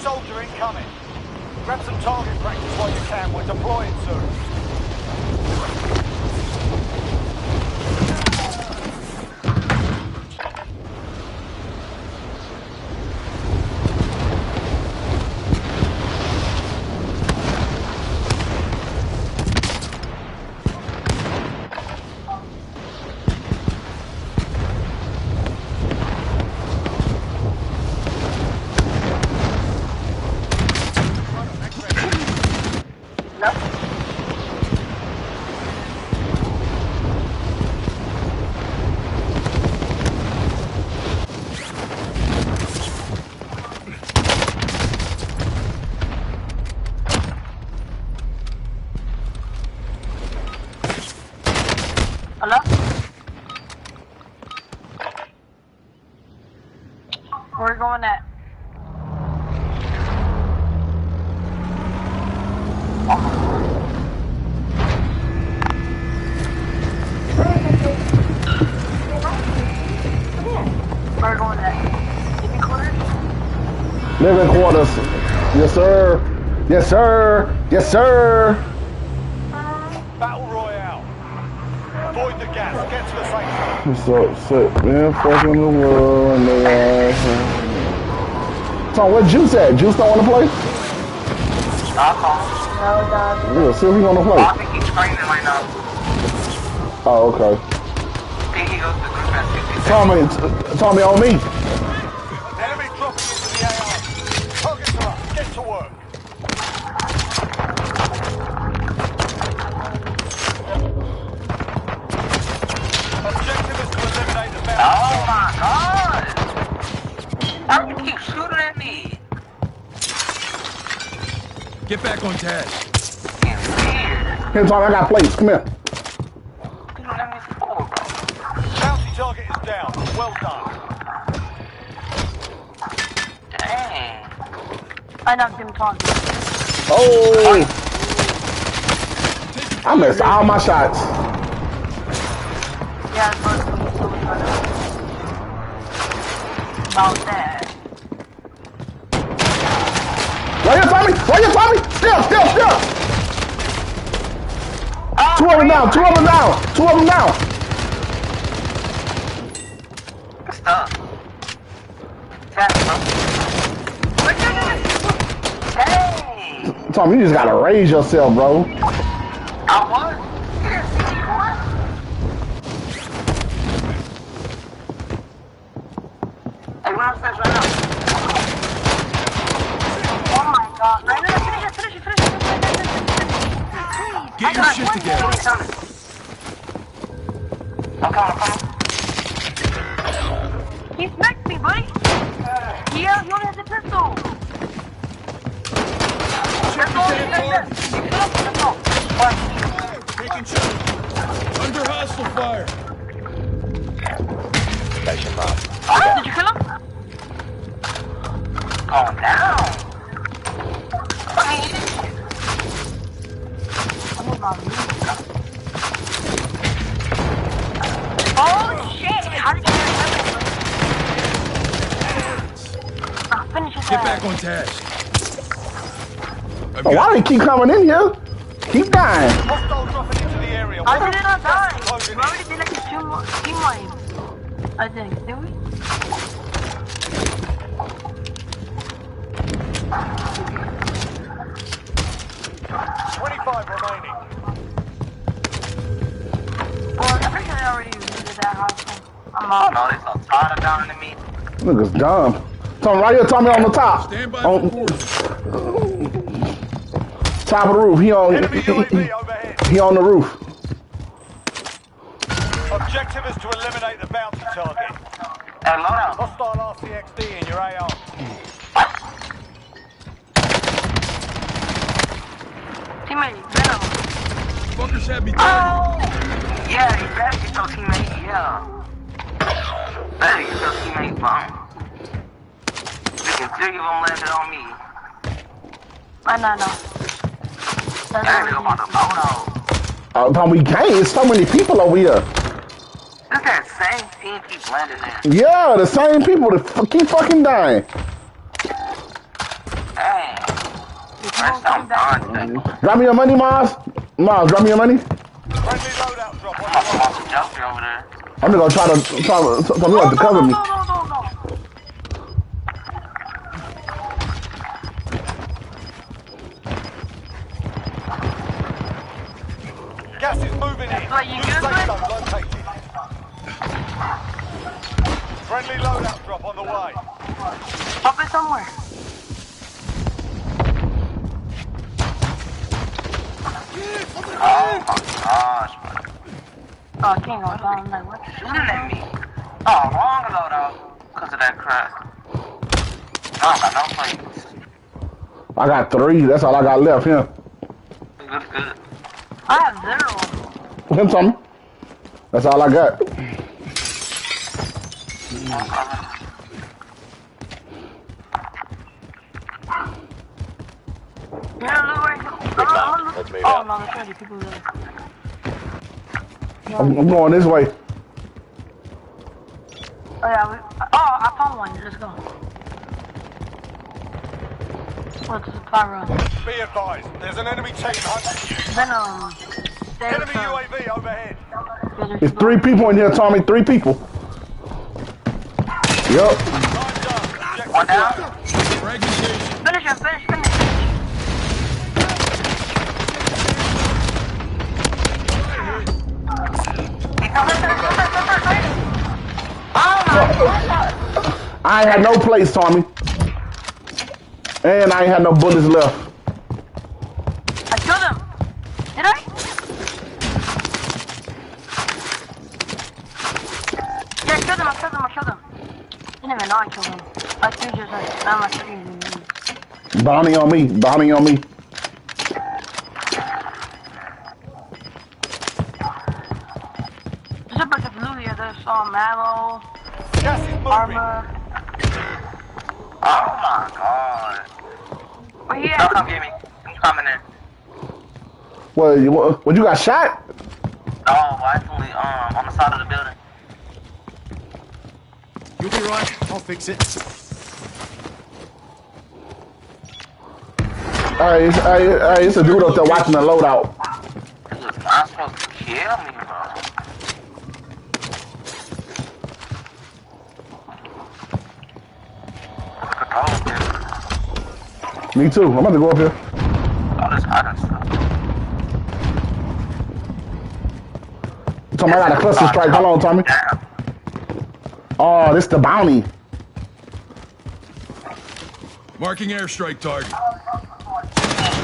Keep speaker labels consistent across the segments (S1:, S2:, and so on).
S1: soldier incoming. Grab some target practice while you can. We're deploying soon.
S2: Hello? Where are we going at? Where are we going at? Living quarters?
S3: Living quarters. Yes, sir. Yes, sir. Yes, sir.
S1: Battle Royale. Avoid the gas. Get to the safe zone.
S3: What's up, sick man? Fucking the world and the Tom, where Juice at? Juice don't want to play?
S2: No, dog.
S3: Yeah, see if he want to play.
S4: I think he's training right now.
S3: Oh, okay.
S4: I think he goes to the group at 50.
S3: Tommy on me.
S1: Enemy dropping into the AR. Targets are up. Get to work. Objective is to eliminate the bounty.
S4: Oh my god! How do you keep shooting at me?
S5: Get back on task.
S4: It's weird.
S3: Here, Tommy, I got plates. Come here.
S4: You don't let me forward, bro.
S1: Bounty target is down. Well done.
S4: Dang.
S2: I knocked him talking.
S3: Oh! I missed all my shots.
S2: Yeah, it's supposed to be so much about that.
S3: Right here, Tommy! Right here, Tommy! Still! Two of them down! Two of them down!
S4: Stop. Tap, bro. Hey!
S3: Tommy, you just gotta raise yourself, bro.
S4: I won. Hey, we're upstairs right now.
S2: Oh my god. Finish it.
S5: Get your shit together.
S4: I'm coming.
S2: He smacked me, buddy. Yeah, he only has a pistol. Let's go.
S5: Taking shots. Under hostile fire.
S1: Station mark.
S2: Did you kill him?
S4: Calm down.
S2: Oh shit! How did you get it? Finish his
S5: Get back on task.
S3: Oh, why do they keep coming in here? Keep dying.
S1: Hostile dropping into the area.
S2: How did it not die?
S1: Closing
S2: We
S1: in.
S2: already did like a team wipe. I think, did we?
S1: Remaining.
S2: Well, I think I already did that house. I'm
S4: Oh
S2: off.
S4: no, they so tired of down to me.
S3: Niggas dumb. Tommy, right here, Tommy on the top.
S5: Stand by
S3: On,
S5: for quarters.
S3: top of the roof. He
S1: Enemy UAV overhead.
S3: he on the roof.
S1: Objective is to eliminate the bounty target.
S4: Hey, low down.
S1: Hostile RCXD in your AR.
S2: Teammate, Venom.
S5: Fuckers had me
S4: Oh!
S5: targeted.
S4: Yeah, you better get your teammate, yeah. Better get your teammate, bum. We can 3 of them landed on me.
S2: No. That's
S4: Hey, they about to blow out.
S3: Tommy, we can't. It's so many people over here.
S4: It's that same team keep landing there.
S3: Yeah, the same people that keep fucking dying.
S4: First I'm done.
S3: Drop me your money, Miles. Miles, drop me your money.
S1: Friendly loadout drop on
S4: I'm
S1: the way.
S4: off the Joker over there.
S3: I'm just gonna try to cover me.
S2: No.
S1: Gas is moving in.
S2: Like, you
S1: New
S2: good,
S1: safe
S2: man?
S1: zone located. Friendly loadout drop on the way.
S2: Pop it somewhere.
S4: Oh my gosh, bro.
S2: Oh, I can't go down. I'm like, what?
S4: Shooting at me. Oh, wrong loadout. Because of that crap. I don't got no plates.
S3: I got 3. That's all I got left here.
S4: Good.
S2: I have 0.
S3: Him something. That's all I got.
S1: Let's move
S2: Oh
S1: out.
S2: no, there's already people there.
S3: I'm going this way.
S2: Oh yeah, I found one. Let's go. What's the supply run?
S1: Be advised, there's an enemy team hunting you.
S2: Then
S1: Enemy UAV overhead.
S3: There's 3 people in here, Tommy. 3 people. Yup.
S1: Time's up. Objective
S4: One down.
S1: failed.
S5: Fragmentation.
S2: Finish him, finish.
S3: I ain't had no place, Tommy. And I ain't had no bullets left.
S2: I killed him. Did I? Yeah, I killed him. Didn't even know I killed him. I think just like, I'm not shooting him.
S3: Bounty on me.
S2: There's a bunch of loot here. There's some ammo,
S1: Gas is moving.
S2: armor.
S4: Oh my god.
S2: Oh
S4: Don't
S2: yeah.
S4: come get me. I'm coming in.
S3: What, you got shot?
S4: No, actually, on the side of the building.
S5: You'll be right. I'll fix it.
S3: Hey, it's a dude up there watching the loadout.
S4: He was not supposed to kill me, bro.
S3: Me too. I'm about to go up here.
S4: All this hot and stuff.
S3: Tommy, I got a cluster strike. Hold on, Tommy.
S4: Damn.
S3: Oh, this the bounty.
S5: Marking airstrike target.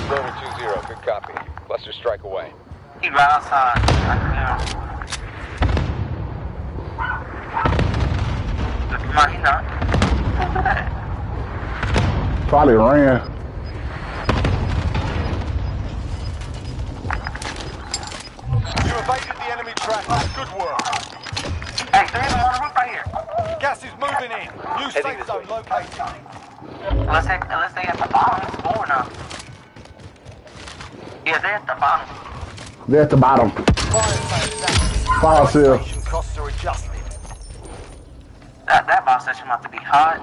S6: Rover 2-0, good copy. Cluster strike away.
S4: He right outside. I can hear him. No, he not. What's that?
S3: Probably ran.
S1: You evaded the enemy track. Good work.
S4: Hey, there's him on the roof right here.
S1: Gas is moving in. New
S6: Heading
S1: safe
S6: this
S1: zone
S6: way.
S1: located.
S4: Let's say at the bottom. It's 4 now. Yeah, they're at the bottom.
S3: They're at the bottom. Fire sale.
S1: Station costs are adjusted.
S4: That boss session about to be hot.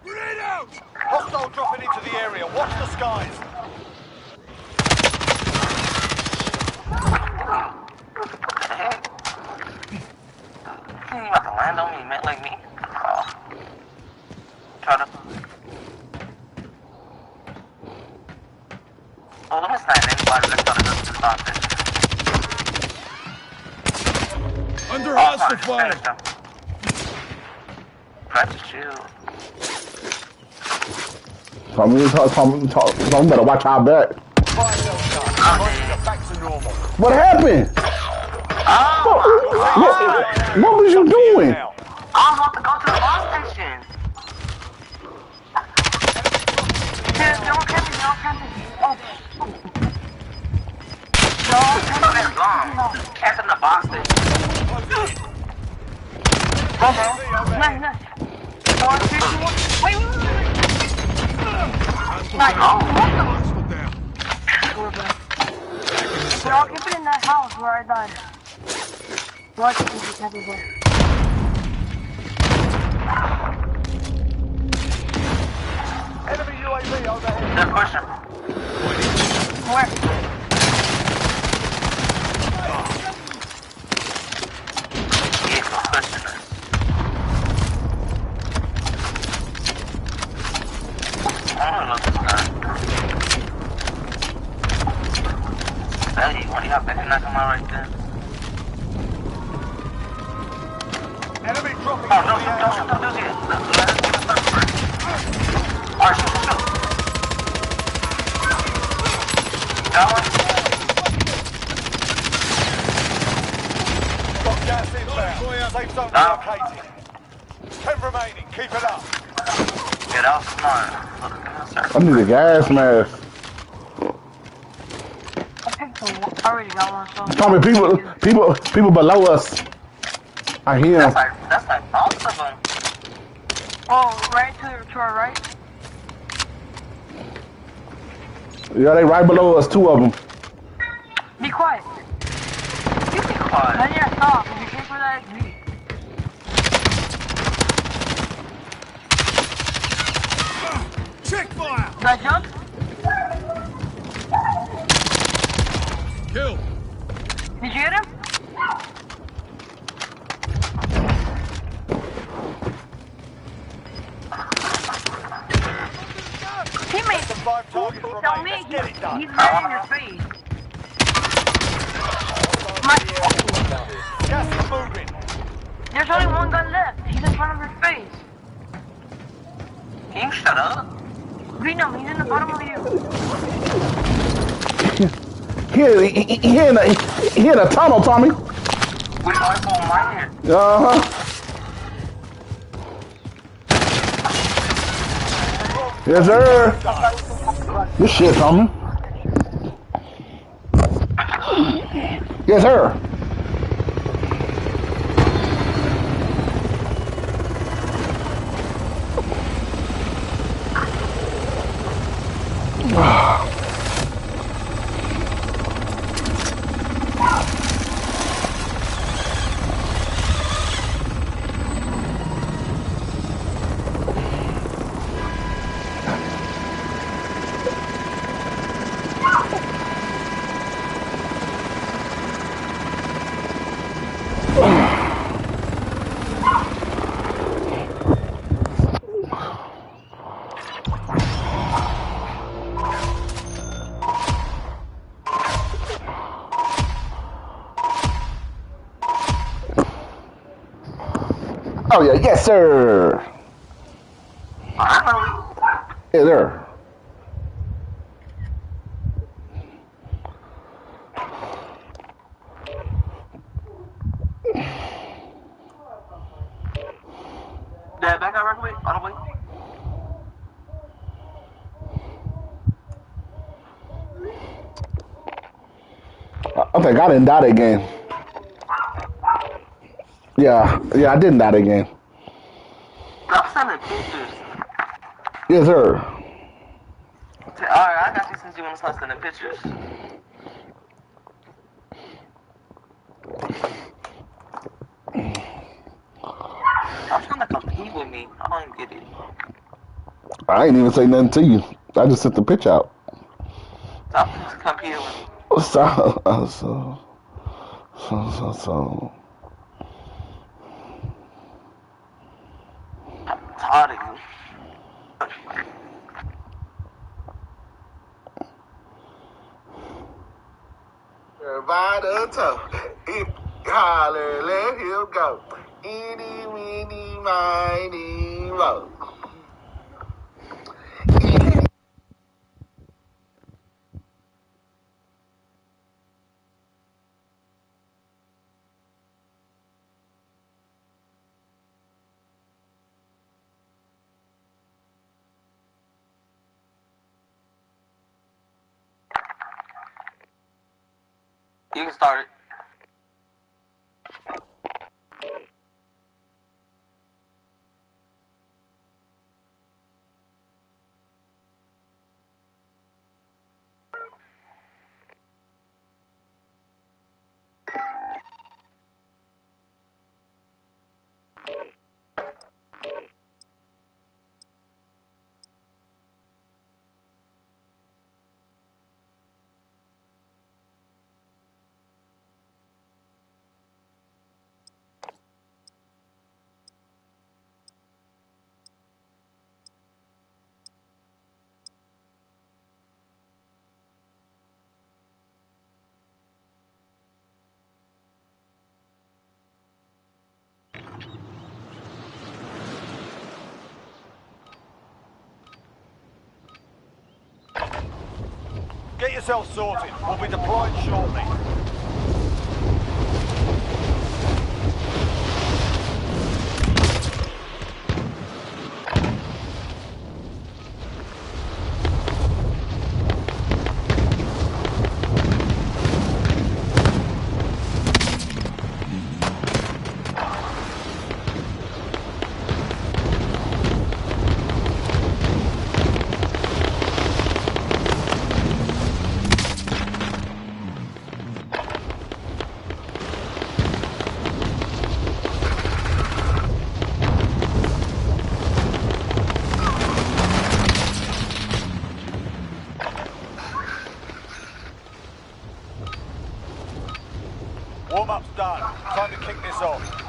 S5: Grenade out!
S1: Hostile dropping into the area. Watch the skies.
S4: What the heck? You about to land on me, man, like me? Oh. Try to. Oh, let me snipe anybody. Let's try to go to the box session.
S5: Under
S4: Oh,
S5: hostile
S4: fine.
S5: fire.
S4: Finish them. Practice chill.
S3: Tommy better watch our back.
S1: Fire cell charge. Prices are back to normal.
S3: What happened?
S4: Oh,
S3: What was you doing?
S1: Now.
S4: I'm about to go to the boss station.
S2: Don't camp me. Oh.
S4: That's long. Camping the boss station.
S2: Nice. Wait. Nice.
S5: Hostile down.
S2: We're all camping in that house where I died. We're all camping there.
S1: Enemy UAV overhead.
S4: They're pushing.
S2: Where?
S4: Yeah, they're pushing us. I don't know this guy. Hey, when you got back and knock him out right there.
S1: Enemy dropping
S4: Oh,
S1: into
S4: don't
S1: the
S4: shoot,
S1: AO.
S4: don't shoot, don't shoot. Let us get a start first. Alright, shoot. Got one?
S1: Got gas inbound. Safe zone
S4: Down.
S1: relocated. 10 remaining. Keep it up.
S4: Yeah, that was smart.
S3: I need a gas mask.
S2: I picked one. I already got one, so.
S3: Tommy, people below us. I hear
S4: That's
S3: them.
S4: like most of them.
S2: Oh, right to our right.
S3: Yeah, they right below us, two of them.
S2: Be quiet.
S4: You be quiet.
S2: I need to stop. If you pay for that, it's me.
S5: Check fire!
S2: Did I jump?
S5: Kill!
S2: Did you hit him? Teammate,
S1: The 5 targets
S2: tell
S1: remain.
S2: me
S1: Let's get it done.
S2: he's right in your face. My,
S1: Gas is moving.
S2: there's only one gun left. He's in front of your face.
S4: Can you shut up?
S2: Green him, he's in the bottom of you.
S3: He in a tunnel, Tommy.
S4: Which rifle am I in?
S3: Uh-huh. Yes, sir. Good shit, Tommy. Yes, sir. Oh, yeah. Yes, sir. Yes, sir.
S4: Dad, back up real quick. On the way.
S3: I think I didn't die that game. Yeah, I didn't die that game.
S4: Stop sending pictures.
S3: Yes, sir.
S4: Alright, I got you since you want to start sending pictures. I'm trying to compete with me. I don't get it.
S3: I ain't even say nothing to you. I just sent the pitch out.
S4: Stop competing with me.
S3: So.
S4: I'm tired of you.
S7: Everybody talk. Holler, let him go. Eeny, meeny, miny, mo.
S4: You can start it.
S1: Get yourself sorted. We'll be deployed shortly. Warm-up's done. Time to kick this off.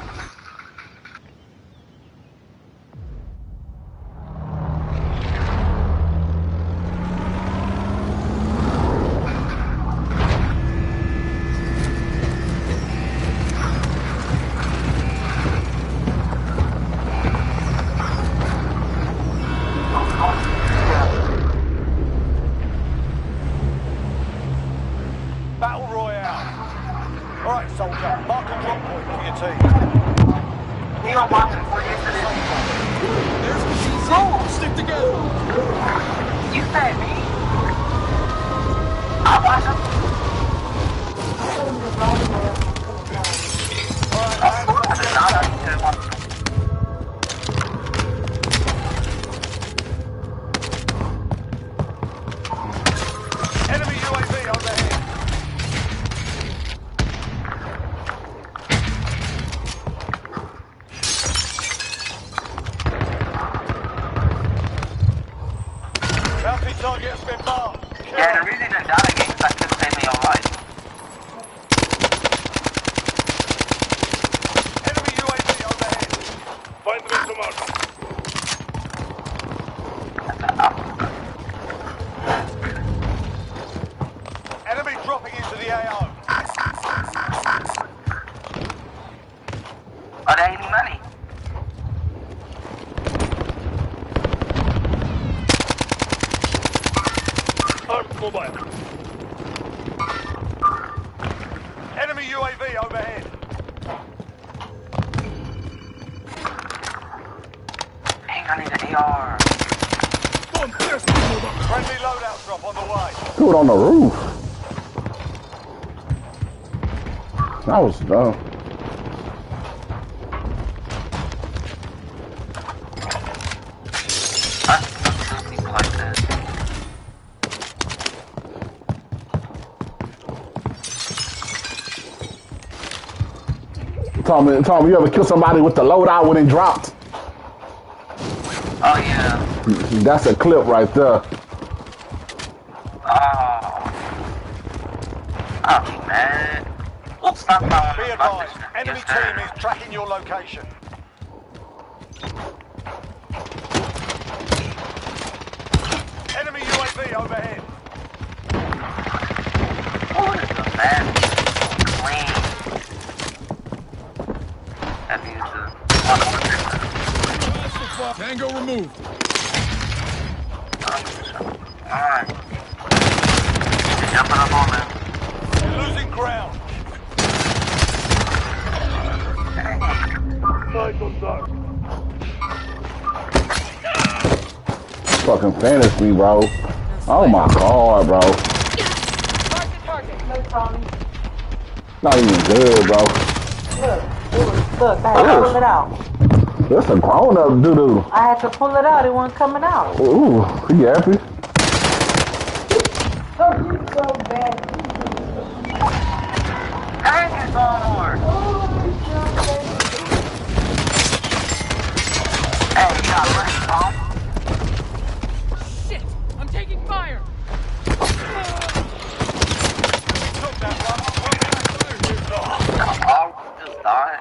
S1: Battle Royale. All right, soldier. Mark a drop point for your team.
S2: We don't want to for you today.
S5: There's the GC. Stick together.
S2: You said me? I'll watch him.
S1: Enemy UAV overhead. Bounty target has been marked. Kill
S4: Yeah,
S1: him.
S4: the reason that data games I could save me your life.
S1: Enemy UAV overhead. Find them to mark. Enemy dropping into the AO.
S4: Are there any money?
S1: Armed mobile. Enemy UAV overhead.
S4: Dang, I need an AR.
S5: Don't pierce me, mother.
S1: Friendly loadout drop on the way.
S3: Dude on the roof. That was dumb.
S4: I see people like this.
S3: Tommy, you ever kill somebody with the loadout when it dropped?
S4: Oh, yeah.
S3: That's a clip right there.
S4: I'll be mad. Oops, stop following
S1: Be
S4: me.
S1: advised, enemy team is tracking your location. Enemy UAV overhead.
S4: Oh, this is a bad clean. That means
S5: Tango removed.
S4: alright. Jumping up on them.
S1: You're losing ground.
S3: Fucking finished me, bro. Oh my god, bro.
S2: No, Tommy.
S3: Not even good, bro.
S2: Look, I had to pull it out.
S3: That's a grown-up doo-doo.
S2: I had to pull it out. It wasn't coming out.
S3: Ooh, you happy?
S2: Oh, you so bad.
S4: Dang, it's on more. Hey, you got ready, Tom?
S8: Shit! I'm taking fire!
S1: Took that one.
S4: Oh, just died.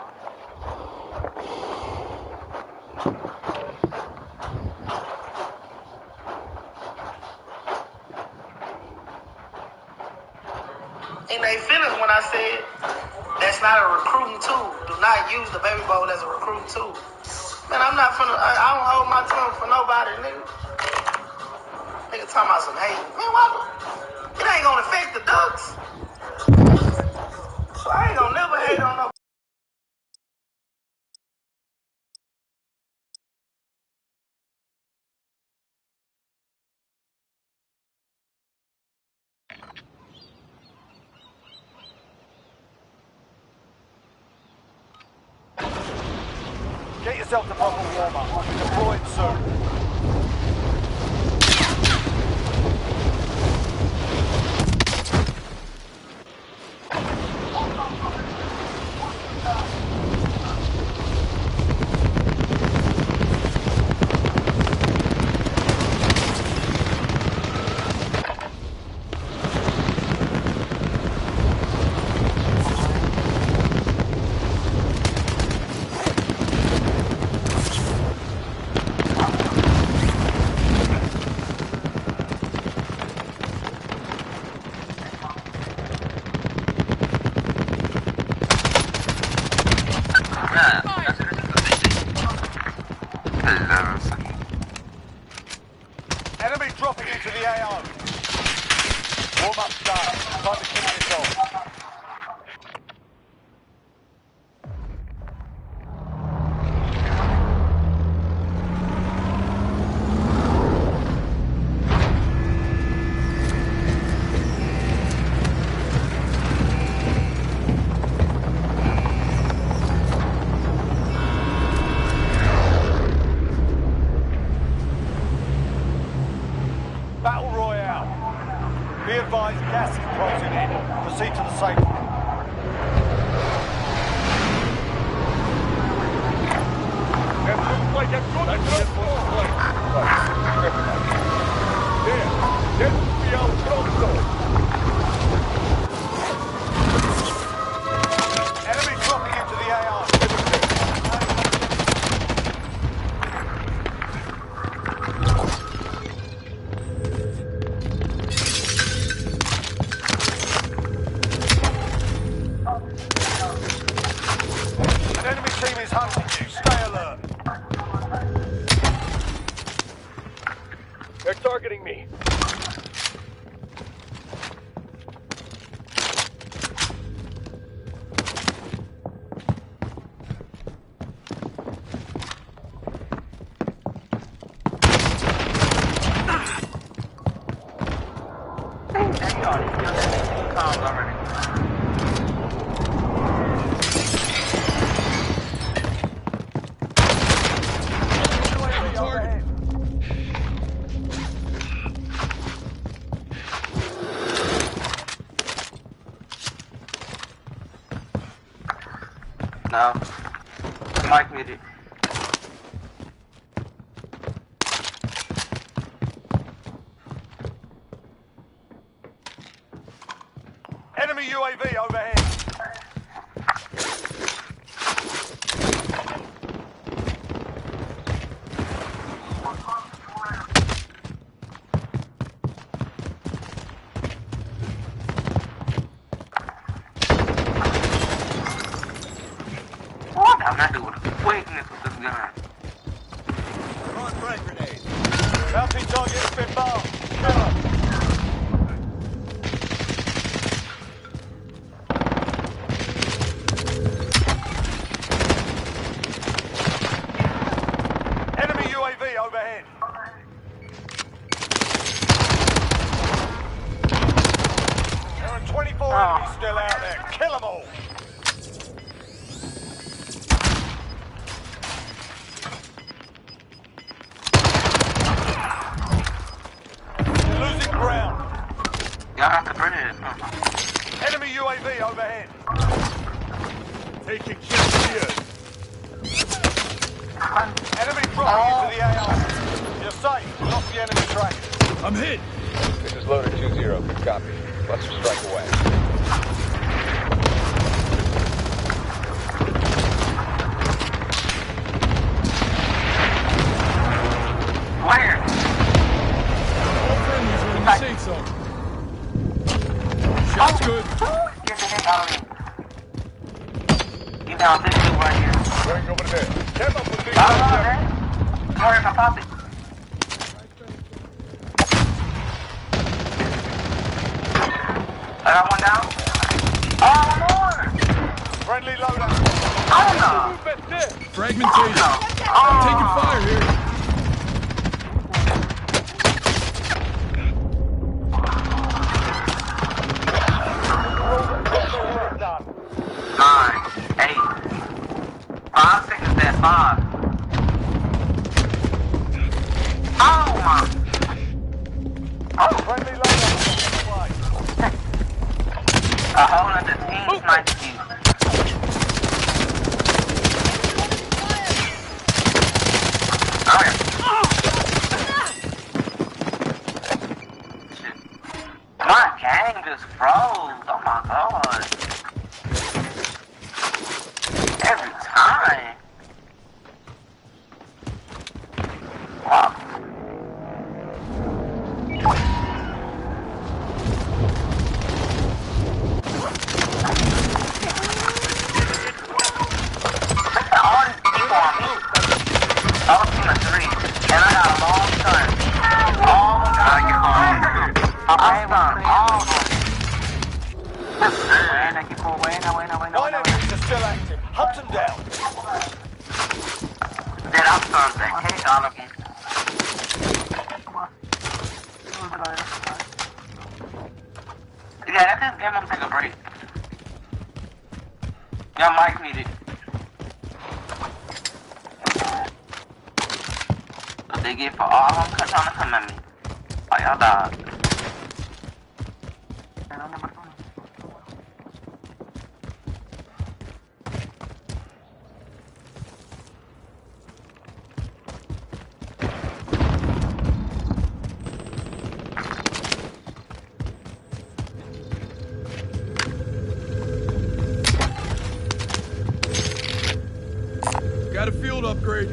S7: And they feelings when I said that's not a recruiting tool. Do not use the baby bowl as a recruiting tool. Man, I'm not finna, I don't hold my tongue for nobody, nigga. Nigga talking about some hate. Man, why? It ain't gonna affect the ducks. So I ain't gonna never hate on no.
S1: Get yourself to proper warm-up. We'll be deployed soon. Enemy dropping into the AO. Warm-up done. Time to kill this off. Battle Royale. Be advised, gas is closing in. Proceed to the safe room. Enemy dropping into the AR. An enemy team is hunting you. Stay alert. They're targeting me.
S5: Target.
S4: No. Mike muted.
S1: Enemy UAV overhead.
S4: I'm not doing it. Quickness with this gun.
S1: Bounty target has been marked. Kill 'em. Enemy UAV overhead. There are 24 enemies still out there. Kill them all. You're losing ground.
S4: Y'all have to burn it.
S1: Enemy UAV overhead.
S5: Taking shots here.
S1: Enemy dropping into the AR. You're safe. Lost the enemy track.
S5: I'm hit.
S6: This is loader 2-0. Good copy. Cluster strike away.
S4: Where?
S5: All friendlies are in the safe zone. Shot's good.
S4: Get the heck out of me. You down this dude right here.
S6: Going over there. Step up with me.
S4: Man. Sorry if I popped it. down. Oh, more.
S1: Friendly loadout.
S4: Oh, no.
S1: Movement there.
S5: Fragmentation. Taking fire here.
S1: Done.
S4: 9, 8, 5 seconds there, 5. Oh my! Oh,
S1: Friendly loadout on the way.
S4: a whole other team sniped you. Okay. Shit. My gang just froze. Oh my god. Every time. Wow. Look at all these people on me. I was team of 3, and I got a long gun. All of them. I stunned all of them.
S2: Buena, buena.
S1: 9 enemies are still active. Hunt them down.
S4: Then I stunned the heck out of them. Yeah, that this game will take a break. Y'all might need it. What they get for all of them trying to come at me. Oh, y'all died.
S5: Got a field upgrade.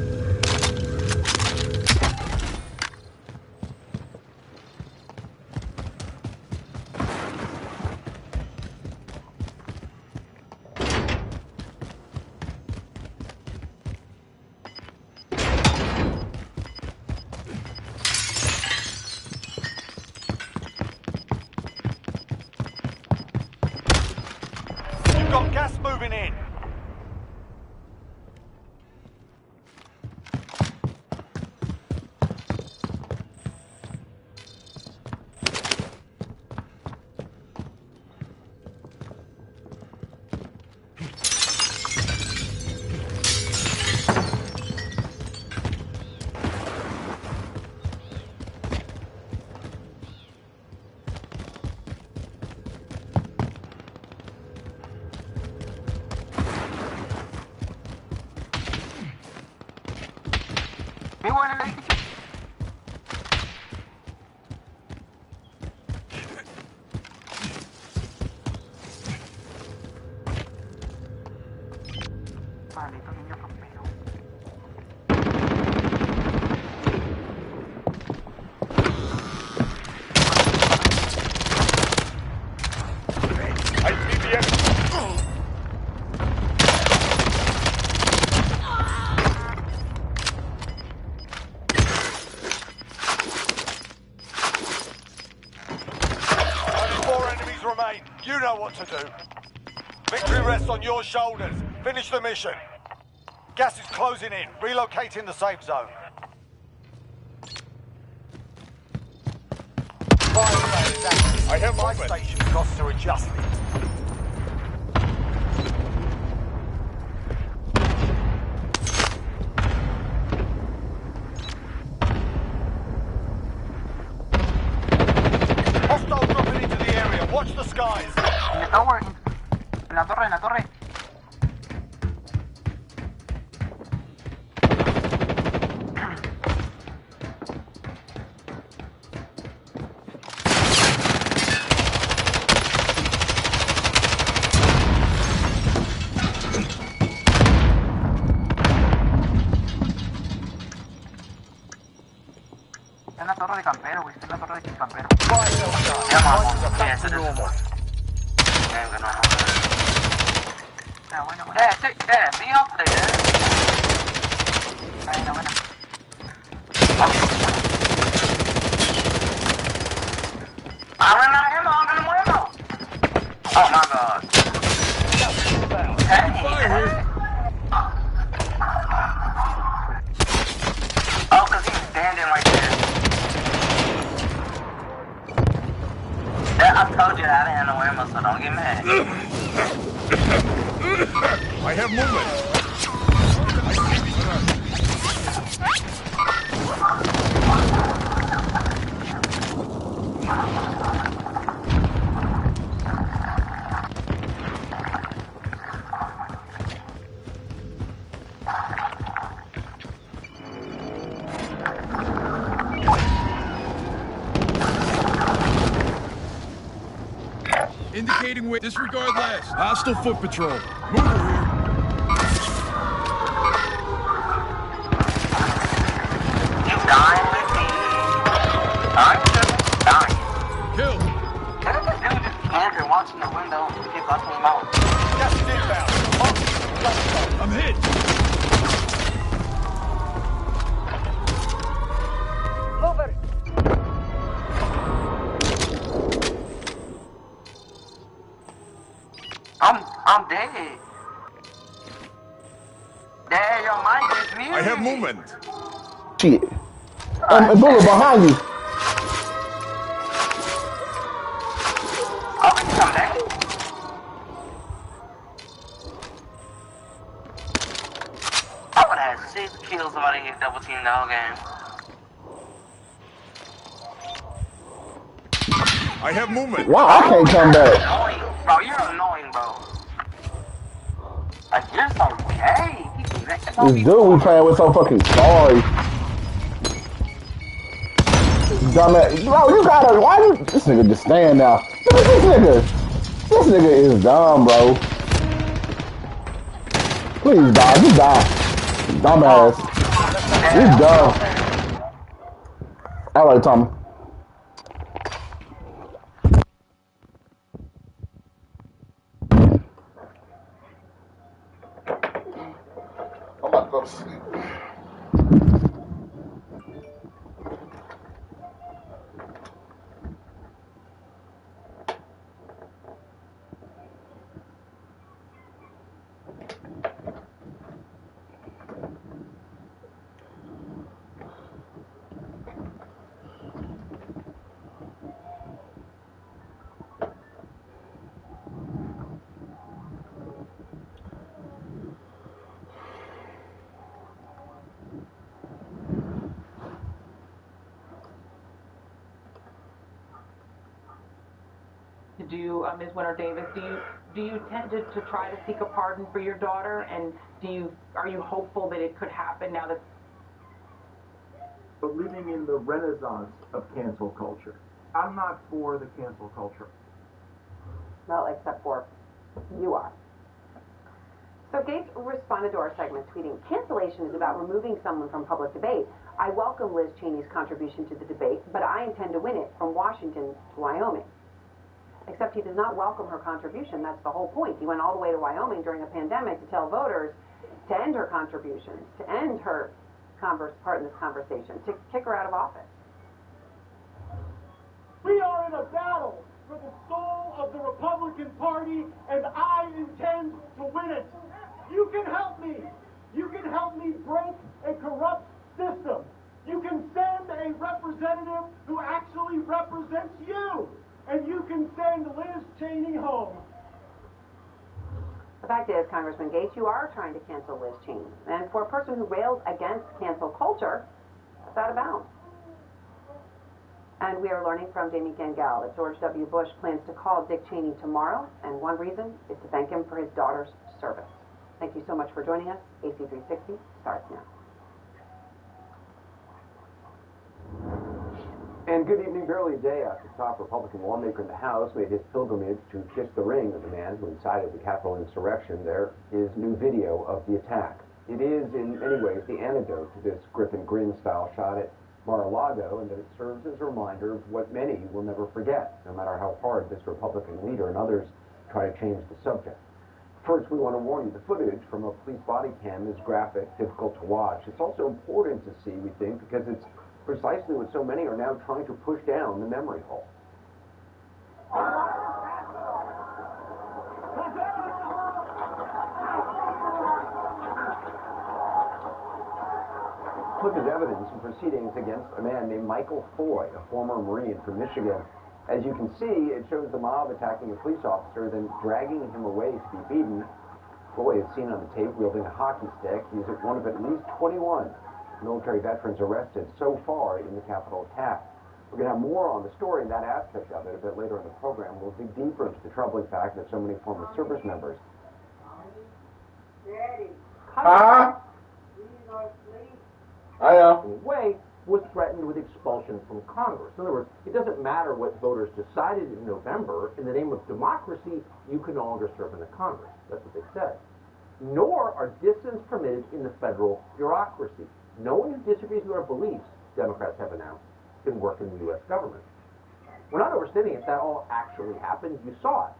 S1: You've got gas moving in. You know what to do. Victory rests on your shoulders. Finish the mission. Gas is closing in. Relocating the safe zone. I have my station costs are adjusted. Hostile dropping into the area. Watch the skies.
S2: En the tower, en la torre, en la torre. En la torre de campero, güey. En la torre de campero. Bueno.
S4: Be off there.
S2: Bueno.
S4: I ran out of ammo, I'm gonna ammo.
S5: Taking fire here.
S4: Oh, because he's standing right there. I told you I didn't have no ammo, so don't get mad.
S5: I have movement. Indicating way. Disregard last. Hostile foot patrol. Mover here.
S4: He's dying with me. Alright, dying.
S5: Kill.
S4: Look at this dude just standing watching the window and keep busting him out.
S1: Gas is inbound.
S5: I'm hit.
S4: I'm dead. There, your mic is muted.
S5: I have movement.
S3: Shit. And bullet behind you.
S4: Oh, we can come back. I would have 6 kills if I didn't get double teamed the whole game.
S5: I have movement.
S3: Wow, I can't come back.
S4: Annoying. Bro, you're annoying, bro. Like, you're so gay.
S3: This dude we playing with so fucking sorry. Dumbass. Bro, you gotta, why you, this nigga just stand now. This nigga is dumb, bro. Please die, just die. Dumbass. He's dumb. Alright, Tommy. I'm about to go to sleep.
S8: Ms. Winter Davis, do you tend to try to seek a pardon for your daughter, and are you hopeful that it could happen now that?
S9: But living in the renaissance of cancel culture, I'm not for the cancel culture.
S10: Well, except for you are. So Gates responded to our segment tweeting, "Cancellation is about removing someone from public debate. I welcome Liz Cheney's contribution to the debate, but I intend to win it from Washington to Wyoming." Except he does not welcome her contribution. That's the whole point. He went all the way to Wyoming during a pandemic to tell voters to end her contributions, to end her part in this conversation, to kick her out of office.
S11: We are in a battle for the soul of the Republican Party, and I intend to win it. You can help me. You can help me break a corrupt system. You can send a representative who actually represents you. And you can send Liz Cheney home.
S10: The fact is, Congressman Gates, you are trying to cancel Liz Cheney. And for a person who rails against cancel culture, that's out of bounds. And we are learning from Jamie Gangel that George W. Bush plans to call Dick Cheney tomorrow, and one reason is to thank him for his daughter's service. Thank you so much for joining us. AC360 starts now.
S12: And good evening. Barely a day after the top Republican lawmaker in the House made his pilgrimage to kiss the ring of the man who incited the Capitol insurrection, there is new video of the attack. It is, in many ways, the antidote to this Griffin Grin-style shot at Mar-a-Lago, and that it serves as a reminder of what many will never forget, no matter how hard this Republican leader and others try to change the subject. First, we want to warn you, the footage from a police body cam is graphic, difficult to watch. It's also important to see, we think, because it's precisely what so many are now trying to push down the memory hole. clip is evidence in proceedings against a man named Michael Foy, a former Marine from Michigan. As you can see, it shows the mob attacking a police officer, then dragging him away to be beaten. Foy is seen on the tape wielding a hockey stick. He's one of at least 21 military veterans arrested so far in the Capitol attack. We're going to have more on the story and that aspect of it a bit later in the program. We'll dig deeper into the troubling fact that so many former service members.
S3: I am.
S13: Way was threatened with expulsion from Congress. In other words, it doesn't matter what voters decided in November. In the name of democracy, you can no longer serve in the Congress. That's what they said. Nor are dissents permitted in the federal bureaucracy. No one who disagrees with our beliefs, Democrats have announced, can work in the U.S. government. We're not overstating it. That all actually happened. You saw it.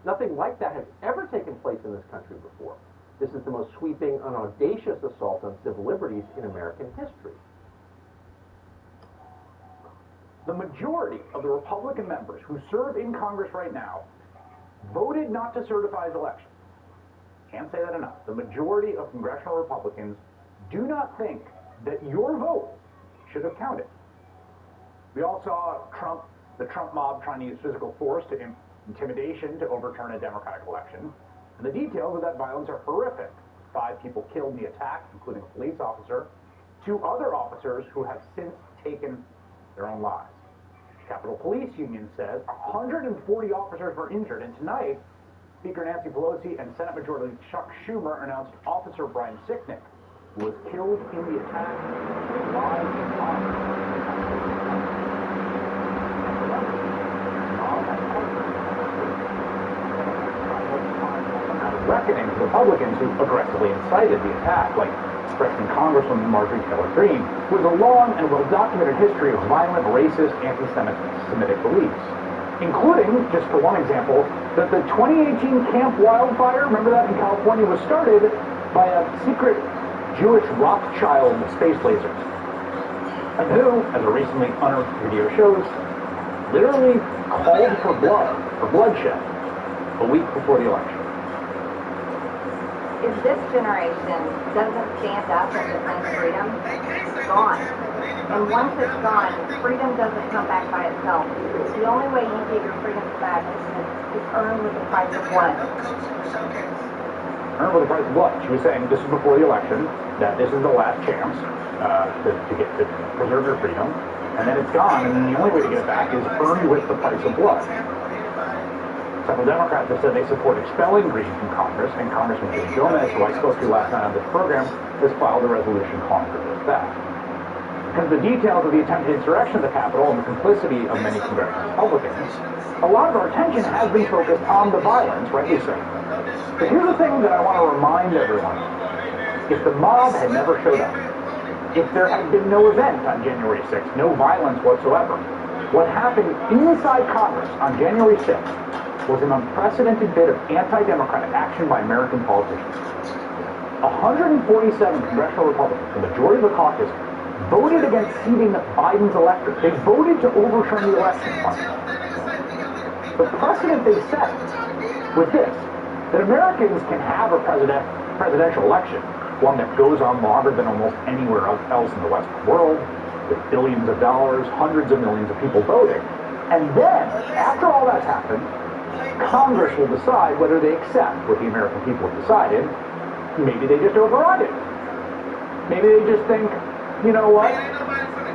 S13: Nothing like that has ever taken place in this country before. This is the most sweeping and audacious assault on civil liberties in American history.
S14: The majority of the Republican members who serve in Congress right now voted not to certify his election. Can't say that enough. The majority of congressional Republicans do not think that your vote should have counted. We all saw the Trump mob trying to use physical force to intimidation to overturn a Democratic election. And the details of that violence are horrific. 5 people killed in the attack, including a police officer. 2 other officers who have since taken their own lives. Capitol Police Union says 140 officers were injured, and tonight, Speaker Nancy Pelosi and Senate Majority Leader Chuck Schumer announced Officer Brian Sicknick, who was killed in the attack, live in Congress. Reckoning to Republicans who aggressively incited the attack, like freshman Congresswoman Marjorie Taylor Greene, who has a long and well-documented history of violent, racist, anti-Semitic beliefs, including, just for one example, that the 2018 Camp Wildfire, remember that in California, was started by a secret Jewish Rothschild space laser, and who, as a recently unearthed video shows, literally called for bloodshed a week before the election.
S15: If this generation doesn't stand up and defend freedom, it's gone. And once it's gone, freedom doesn't come back by itself. The only way you get your freedoms back is earned with the price of blood.
S14: Earned with the price of blood. She was saying this is before the election, that this is the last chance to preserve your freedom, and then it's gone, and then the only way to get it back is earned with the price of blood. Several Democrats have said they support expelling Greene from Congress, and Congressman Jim Gomez, who I spoke to last night on this program, has filed a resolution calling for just that. Because of the details of the attempted insurrection at the Capitol and the complicity of many congressional Republicans, a lot of our attention has been focused on the violence, rightly so. But here's the thing that I want to remind everyone. If the mob had never showed up, if there had been no event on January 6th, no violence whatsoever, what happened inside Congress on January 6th was an unprecedented bit of anti-democratic action by American politicians. 147 congressional Republicans, the majority of the caucus, voted against seating Biden's electorate. They voted to overturn the election. The precedent they set was this, that Americans can have a presidential election, one that goes on longer than almost anywhere else in the Western world, with billions of dollars, hundreds of millions of people voting. And then, after all that's happened, Congress will decide whether they accept what the American people have decided. Maybe they just override it. Maybe they just think, you know what?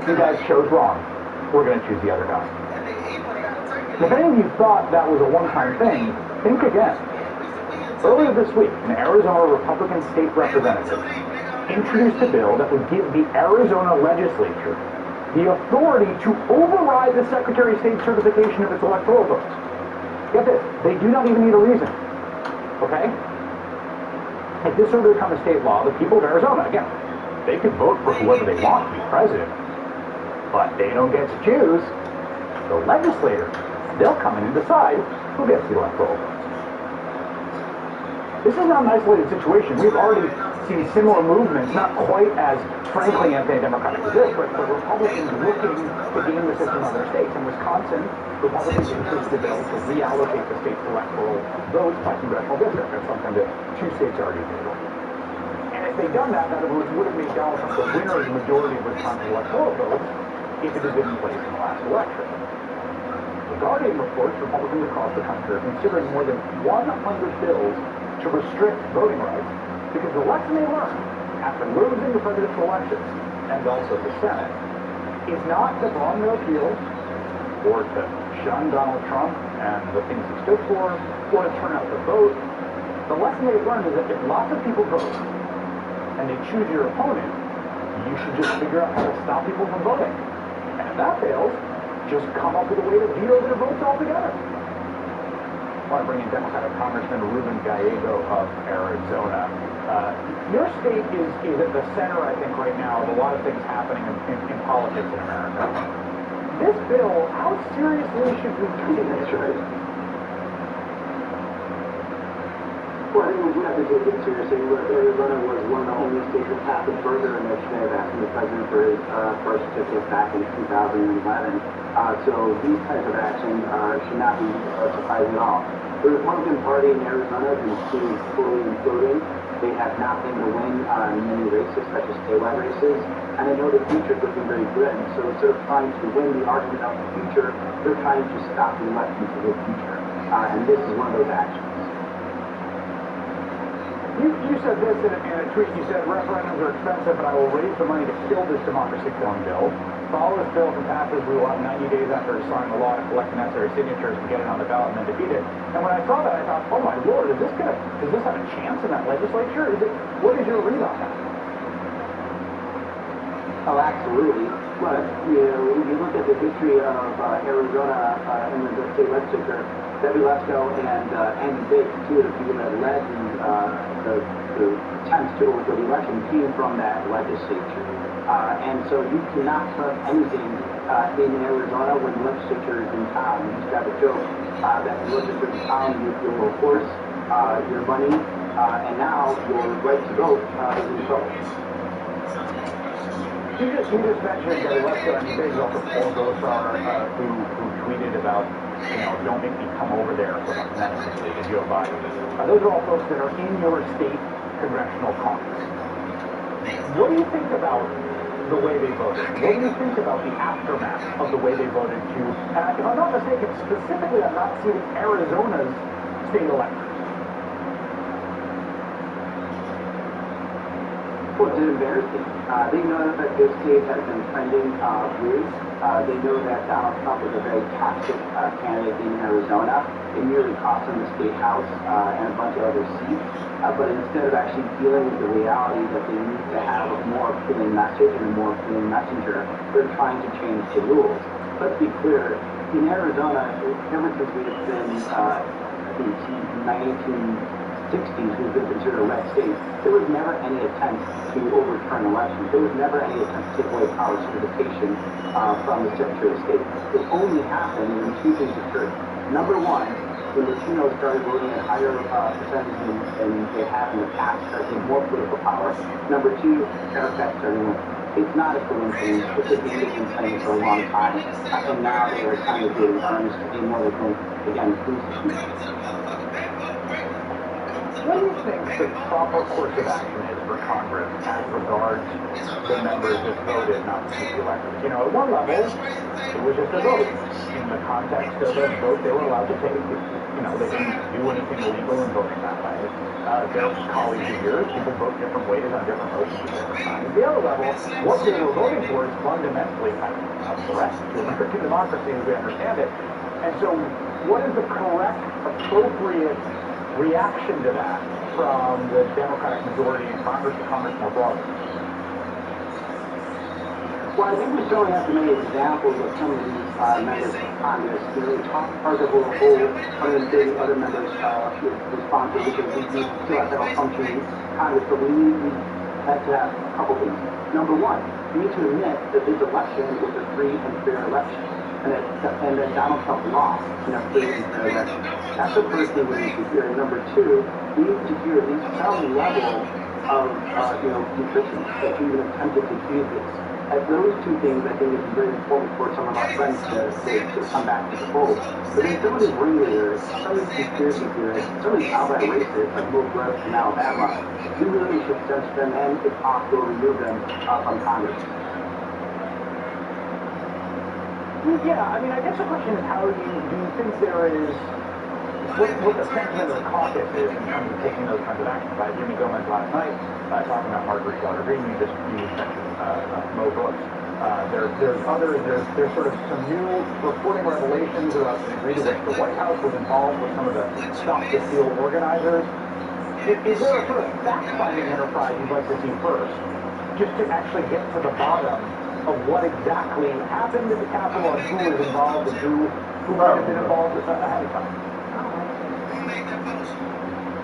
S14: You guys chose wrong. We're going to choose the other guy. If any of you thought that was a one-time thing, think again. Earlier this week, an Arizona Republican state representative introduced a bill that would give the Arizona legislature the authority to override the Secretary of State's certification of its electoral votes. Get this, they do not even need a reason, okay? If this were to become a state law, the people of Arizona, again, they could vote for whoever they want to be president, but they don't get to choose. The legislators, they'll come in and decide who gets the electoral votes. This is not an isolated situation. We've already seen similar movements, not quite as frankly anti-democratic as this, but Republicans looking to game the system in other states. In Wisconsin, Republicans introduced a bill to reallocate the state's electoral votes by congressional district. That's something that 2 states already did. And as if they'd done that, that would have made Donald Trump the winner of the majority of Wisconsin electoral votes if it had been in place in the last election. The Guardian reports Republicans across the country are considering more than 100 bills to restrict voting rights because the lesson they learned after losing the presidential elections and also the Senate is not to bomb their appeals or to shun Donald Trump and the things he stood for or to turn out the vote. The lesson they've learned is that if lots of people vote and they choose your opponent, you should just figure out how to stop people from voting. And if that fails, just come up with a way to veto their votes altogether. I want to bring in Democratic Congressman Ruben Gallego of Arizona. Your state is at the center, I think, right now of a lot of things happening in politics in America. This bill, how seriously should we treat it?
S16: Well, I think we have to take it seriously. Arizona was one of the only states that passed a further initiative asking the president for his birth certificate back in 2011. So these types of actions should not be surprising at all. The Republican Party in Arizona has been fully imploding. They have nothing to win in many races, such as statewide races, and they know the future is looking very good. So instead of trying to win the argument of the future, they're trying to stop the election for the future. And this is one of those actions.
S14: You said this in a tweet. You said referendums are expensive, but I will raise the money to kill this democracy killing bill. Follow this bill if it passes, we will have 90 days after signing the law to collect the necessary signatures to get it on the ballot and then defeat it. And when I saw that, I thought, oh my lord, does this have a chance in that legislature? What is your read on that?
S16: Oh, absolutely. But, you know, if you look at the history of Arizona in the state legislature, Debbie Lesko and Andy Biggs, two of the people that led the attempts to overthrow the election, came from that legislature. And so you cannot trust anything in Arizona when the legislature is in town. You just have a joke that the legislature is in town, you will force your money, and now your right to vote is in trouble.
S14: You just mentioned Debbie Lesko and Biggs, also Paul Gosar, who tweeted about, don't make me come over there for menacingly to Joe Biden. Those are all folks that are in your state congressional caucus. What do you think about the way they voted? What do you think about the aftermath of the way they voted to, and if I'm not mistaken, specifically I'm not seeing Arizona's state electors?
S16: Well, it's embarrassing. They know that this state has been trending blue. They know that Donald Trump is a very toxic candidate in Arizona. It nearly cost him the state house and a bunch of other seats. But instead of actually dealing with the reality that they need to have a more appealing message and a more appealing messenger, they're trying to change the rules. Let's be clear. In Arizona, ever since we have been the 1960s, we've been considered a red state. There was never any attempt to overturn elections. There was never any attempt to take away power certification from the Secretary of State. It only happened when two things occurred. Number one, when Latinos started voting at higher percentages than they have in the past, started getting more political power. Number two, Democrats started winning. It's not a coincidence. It's a game they've been playing for a long time. And now they are trying to do it in earnest in order to, again, boost the future.
S14: What do you think the proper course of action is for Congress as regards the members that voted not to keep the elections? At one level, it was just a vote. In the context of a vote they were allowed to take, they didn't do anything illegal in voting that way. Their colleagues of yours, people vote different ways on different motions at different times. The other level, what they were voting for is fundamentally a threat to American democracy as we understand it. And so, what is the correct, appropriate reaction to that from the Democratic majority in Congress, the Congress more broadly?
S16: Well, I think we certainly have to make examples of some of these members of Congress. We talk part of the whole 130 other members responsible because we still have to have a functioning Congress, but we have to have a couple things. Number one, we need to admit that this election was a free and fair election. And that Donald Trump lost in a free and fair election. That's the first thing we need to hear. And number two, we need to hear at least some level of nutrition if you even attempted to do this. Those two things I think is very important for some of our friends to come back to the fold. But then some of these ringleaders, some of these conspiracy theorists, some of these outright racists like Will Gross from Alabama, we really should censor them and, if possible, remove them from Congress.
S14: Yeah, I mean, I guess the question is how do you think there is, what the sentiment of the caucus is in terms of taking those kinds of actions? I had Jimmy Gomez last night talking about Marguerite Taylor Greene. You mentioned Mo Brooks. There's others. There's sort of some new reporting revelations about the degree to which the White House was involved with some of the Stop the Steal organizers. Is there a sort of fact-finding enterprise you'd like to see first, just to actually get to the bottom of what exactly happened in the Capitol and who was involved and who might have been involved ahead of time?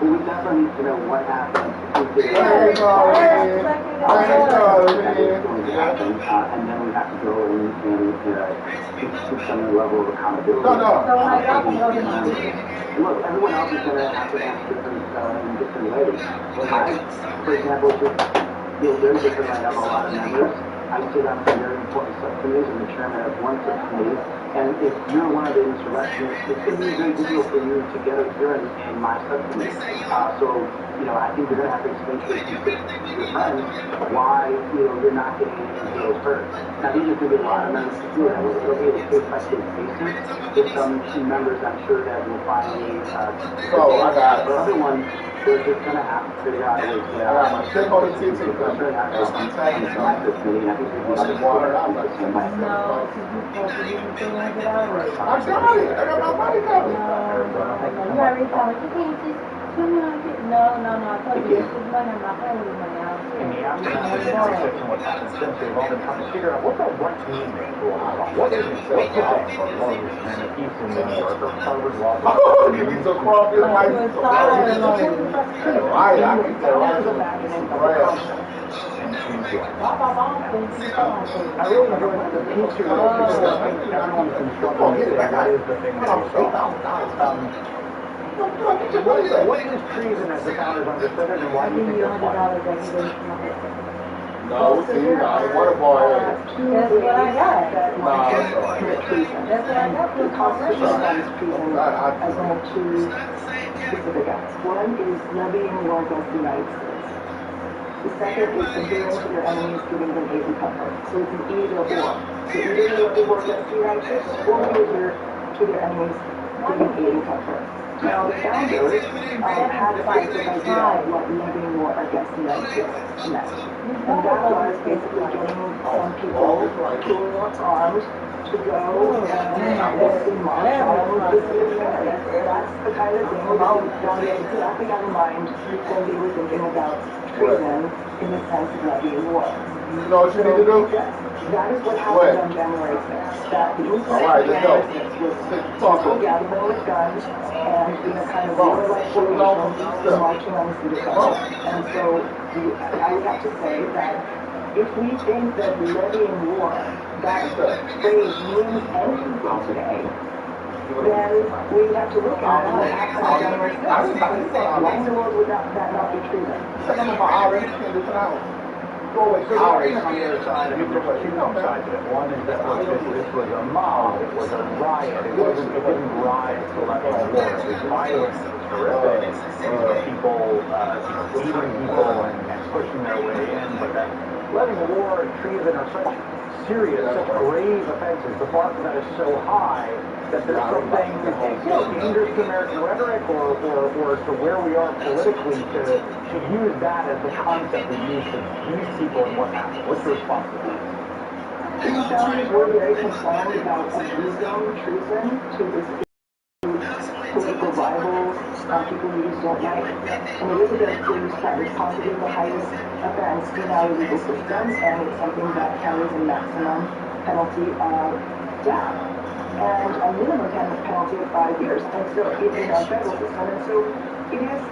S16: Well, we definitely need to know what happened. And then we have to go and keep some level of accountability. Look, everyone else is going to have to answer in different ways. I, for example, very different. I have a lot of members. I sit on some very important subcommittees. I'm the chairman of one subcommittee. And if you're one of the insurrectionists, it's going to be very difficult for you to get a hearing in my subcommittee. So, I think you're going to have to explain to your friends why, you're not getting any of those heard. Now, these are going to be a lot of members to do that. It'll be a case-by-case basis. With some members, I'm sure that will finally, the other ones, they're just going to have to figure out a way to get out. I'm sure how to teach it. I'm sure how to my subcommittee, and I think there's a lot of water out there.
S3: I got it. I got my money covered.
S2: You already told me. You can't just tell me like it. No. I told you this is money. I'm not playing with money out here.
S14: In the aftermath of the 26 and what's happened since, they've all been trying to figure out what the right meaning to all this. What is it? What's the and a piece in the New Yorker, Harvard Law School.
S3: You need to cross your life. I can tell.
S14: I was imagining a concept. I really enjoyed the piece you wrote because I think everyone's been struggling with what is the thing that we saw. What is treason as the founders understood it, and why do you think that's why?
S3: No, see, what a boy is.
S2: That's what I got.
S3: No, that's all right.
S2: That's what I got from the Constitution.
S17: As I have two specific acts. One is levying war against the United States. The second is subduing to your enemies, giving them aid and comfort. So it's an either or. So either you levy war against the United States, or you adhere to their enemies, giving aid and comfort. Now, the founders had to fight this idea of what levying war against the United States meant. And that was basically getting some people who were armed to go and march on the city area. That's the kind of thing that exactly got in mind when they were thinking about treason in the sense of levying war.
S3: You know what you need to do?
S17: That is what happened on January 6th. That the incident on January 6th was people gathering with guns and in a kind of war-like formation marching on the city center. And so I would have to say that if we think that levying war, that phrase means anything today, then we have to look at what happened on January 6th. Why in the world would that not be treason?
S14: Well, so the argument on the other side, I mean, there's two sides to it. One is that this was a mob, it was a riot, it didn't rise to the level of war. It was violent, it was horrific, people, beating people and pushing their way in. But that levying war and treason are such serious, such grave offenses. The bar for that is so high that there's something, dangerous to American rhetoric or to where we are politically to use that as the concept we use to use people and what happened. What's your response to that?
S17: The founders were very concerned about abusing treason to this political rivals, people who just don't like. And it is against police that is possibly the highest offense in our legal system, and it's something that carries a maximum penalty of death and a minimum penalty of 5 years. And so in our federal system, and so it is,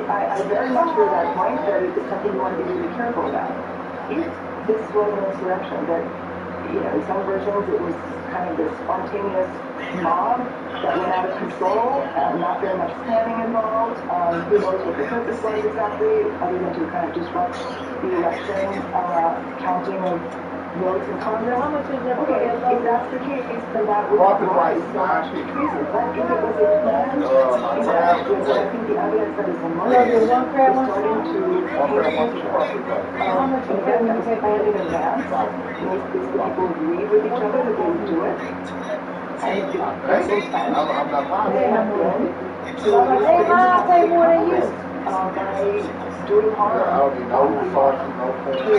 S17: I very much hear that point, that it's something you want to be really careful about. If this was an insurrection, that, in some versions it was kind of this spontaneous mob that went out of control, not very much planning involved. Who knows what the purpose was exactly, other than to kind of disrupt the election counting of votes in Congress. Okay, if that's the case, then that would rise so much to treason. But if it was a planned event, I think the evidence that is emerging is starting to paint a picture of an event that was planned in advance. Basically, people agreed with each other that they would do it. And if the best intent may have been to by doing harm to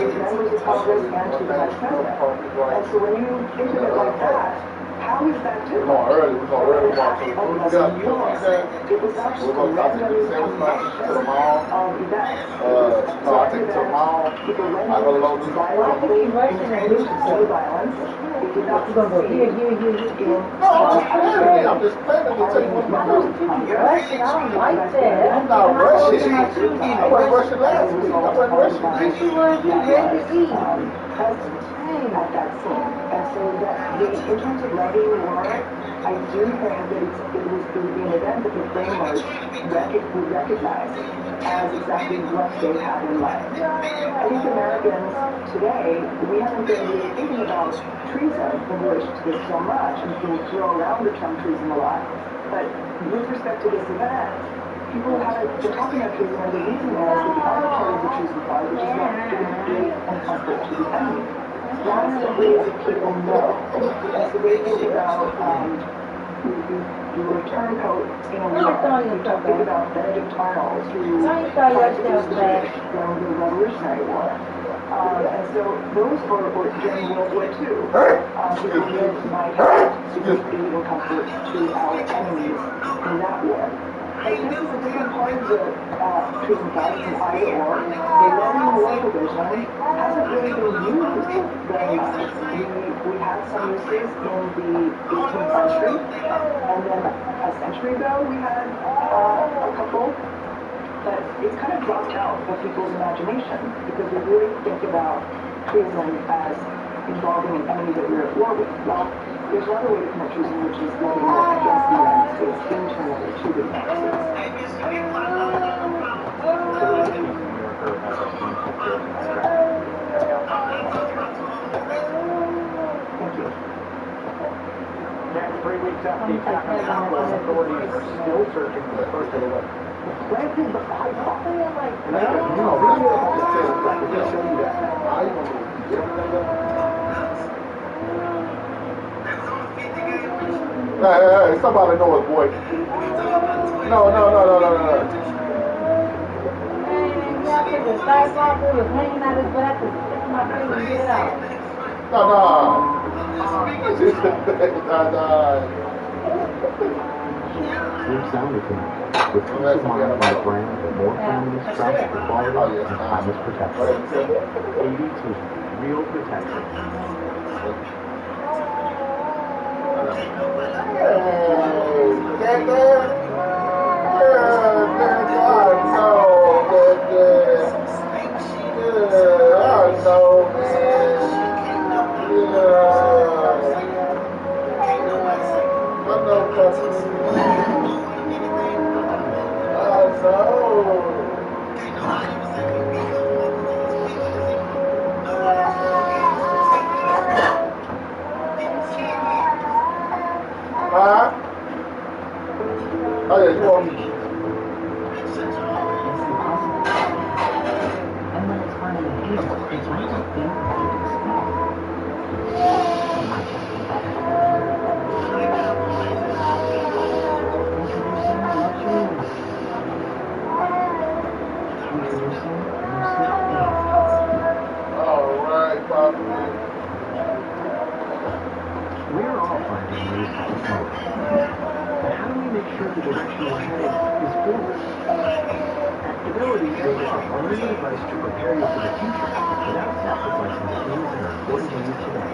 S17: members of Congress and to the Vice President. And so when you think of it like that, how is that different? It was not just a random combination of events. No, I think tomorrow people rendered violently intended to see violence. It did not succeed in
S3: I'm just planning to take one of my
S17: Congress. I don't like that.
S3: I'm not rushing. I wasn't rushing last week. I wasn't rushing.
S17: President at that scene. And so that in terms of levying war, I do think that it would be an event that the framers would recognize as exactly what they have in mind. I think Americans today, we haven't been really thinking about treason in relation to this so much, and we throw around the term treason a lot. But with respect to this event, people haven't been talking about treason, and the reason is that the other part of the treason clause, which is not giving aid and comfort to the enemy. That's the way that people know. That's the way they think about your turncoat in a war. You don't think about Benedict Arnold, who tried to use the British during the Revolutionary War. And so those, or during World War II, people might have given aid and comfort to our enemies in that war. But this is a different part of the treason clause, an either or. The levy war provision hasn't really been used very much. We had some uses in the 18th century, and then a century ago we had a couple, but it's kind of dropped out of people's imagination because we really think about treason as involving an enemy that we're at war with. Well, there's another way to commit treason, which is levying war against the United States, internally to the United States. Thank you.
S13: Next 3 weeks after the attack on the Capitol, authorities are still searching for the first of the week. Planted the pipeline. And that's what you know, I can just show you that now.
S3: Hey, somebody know his voice. No.
S18: Slim Sound is with peace of mind by brand and more families trust the quality and timeless protection. 82, real protection.
S3: Oh yeah, you want me?
S17: And when it's finally here, it might not be what you expect. It might just be better. Introducing luxury living. Introducing lucid air.
S3: All right, Papa.
S18: We're all finding ways to promote. But how do we make sure the direction we're headed is forward? At Fidelity, they offer only advice to prepare you for the future without sacrificing the things that are important to you today.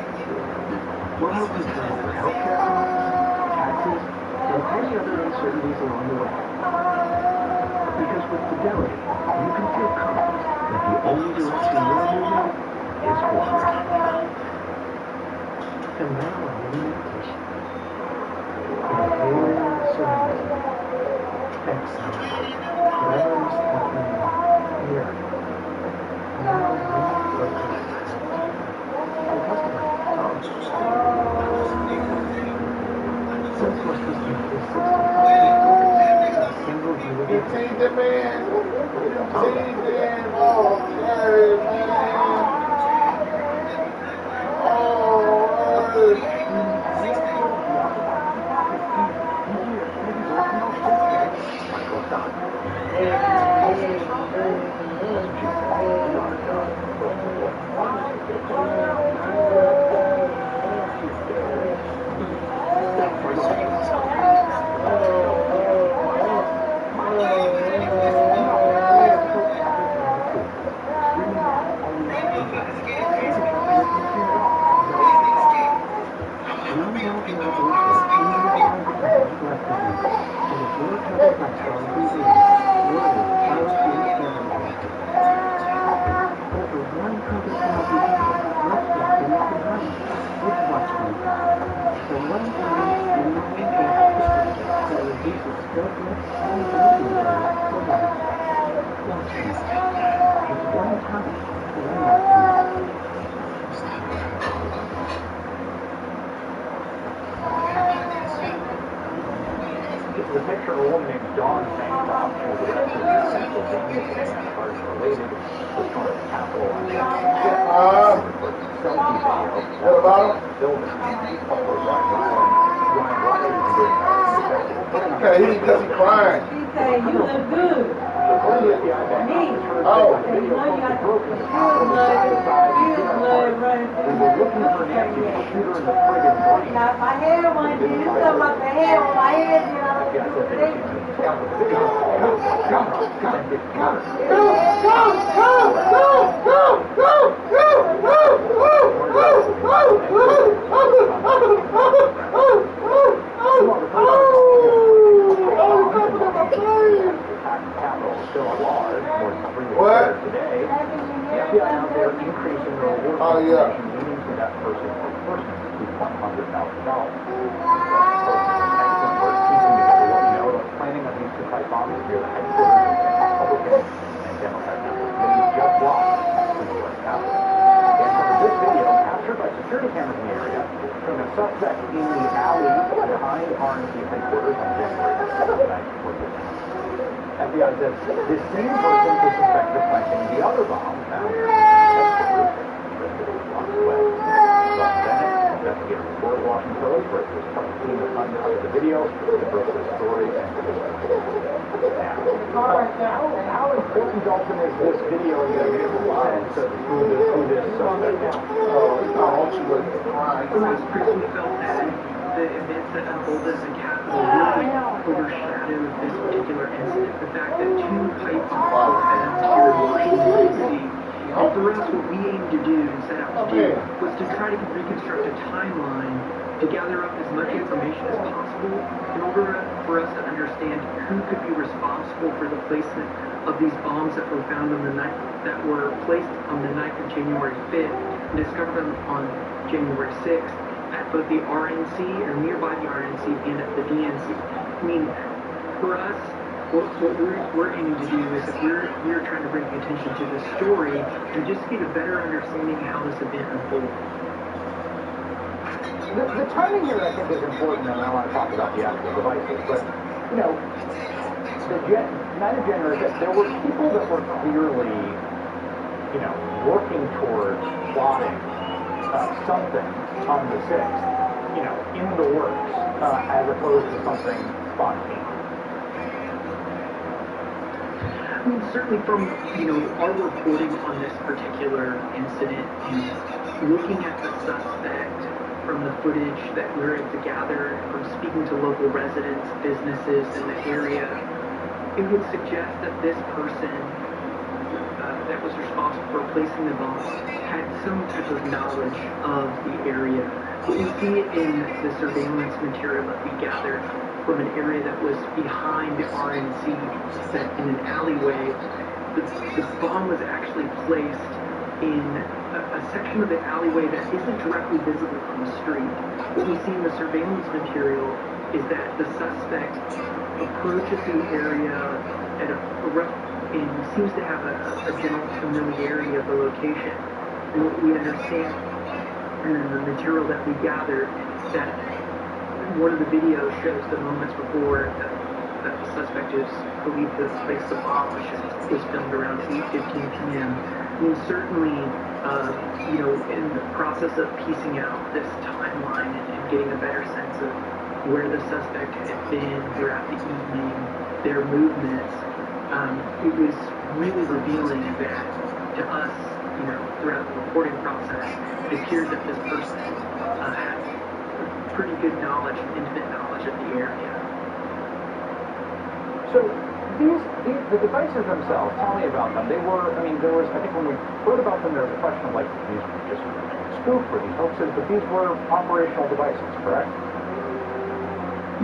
S18: We'll help you plan for healthcare costs, taxes, and any other uncertainties along the way. Because with Fidelity, you can feel confident that the only direction you're moving is forward. And now a little meditation.
S14: This is a picture of a woman named Dawn Bancroft. She was arrested in Pennsylvania today on charges related to storming the Capitol on January 6th. Selfie video. What about him? Building.
S3: Okay, he because he crying.
S19: She said, you look good. Me.
S3: Oh.
S19: You know you got blood running through.
S14: We were looking for Nancy to shoot her in the friggin' brain.
S19: Now, my hair went in. It's something about the hair on my head, you know.
S3: What?
S14: Today, the FBI out there increasing the reward leading to that person's enforcement to $100,000. Excellent work piecing together what we know about planning of these two pipe bombs near the headquarters of Republican and Democrat members. They just lost in the U.S. Capitol. They uncovered this video captured by security cameras in the area showing a suspect in the alley behind RNC headquarters on January 6th. FBI says this same person is suspected of planting the other bomb found near the headquarters blocks away. Ross Bennett, investigator for the Washington Post, where he was part of the team that uncovered the video, that broke this story, and how important, Dalton, is this video in getting a sense of who this suspect is?
S3: I want you to cry.
S20: Police personally felt that the events that unfolded at the Capitol really overshadowed this particular incident. The fact that two pipe bombs were found here in Washington, D.C. And for us, what we aimed to do and set out to do was to try to reconstruct a timeline to gather up as much information as possible in order for us to understand who could be responsible for the placement of these bombs that were found on the night, that were placed on the night of January 5th and discovered on January 6th. At both the RNC or nearby the RNC and at the DNC. I mean, for us, what we're aiming to do is that we're trying to bring attention to this story and just get a better understanding of how this event unfolded.
S14: The timing here, I think, is important, and I want to talk about the actual devices. But, you know, the night of January 5th, there were people that were clearly, you know, working towards plotting something on the 6th, you know, in the works, as opposed to something spontaneous.
S20: I mean, certainly from, you know, our reporting on this particular incident and looking at the suspect from the footage that we were able to gather from speaking to local residents, businesses in the area, it would suggest that this person that was responsible for placing the bombs had some type of knowledge of the area. We see it in the surveillance material that we gathered from an area that was behind the RNC, that in an alleyway, the bomb was actually placed in a section of the alleyway that isn't directly visible from the street. What we see in the surveillance material is that the suspect approaches the area at a rough and seems to have a general familiarity of the location. And what we understand in the material that we gathered, that one of the videos shows the moments before that the suspect is believed to have placed the bomb, which was filmed around 8:15 p.m. I mean, certainly, in the process of piecing out this timeline and getting a better sense of where the suspect had been throughout the evening, their movements, it was really revealing that to us, throughout the reporting process, it appeared that this person had pretty good knowledge, intimate knowledge of the area.
S14: So the devices themselves, tell me about them. There was, I think when we heard about them, there was a question of like, these were just spoof or these hoaxes, but these were operational devices, correct?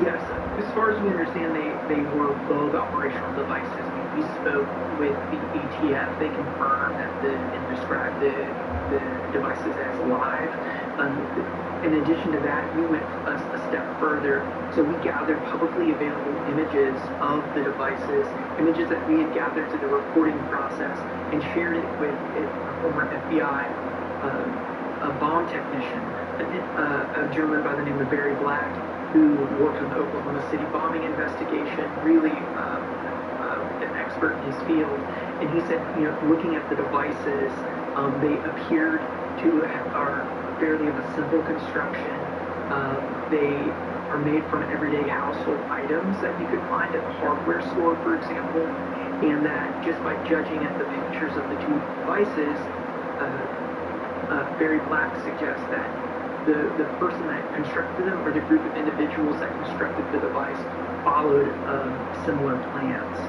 S20: Yes, as far as we understand, they were both operational devices. We spoke with the ATF. They confirmed that and described the devices as live. In addition to that, we went a step further. So we gathered publicly available images of the devices, images that we had gathered through the reporting process, and shared it with a former FBI bomb technician, a gentleman by the name of Barry Black, who worked on the Oklahoma City bombing investigation, really an expert in his field. And he said, looking at the devices, they appeared to are fairly of a simple construction. They are made from everyday household items that you could find at a hardware store, for example, and that just by judging at the pictures of the two devices, Barry Black suggests that the person that constructed them or the group of individuals that constructed the device followed similar plans.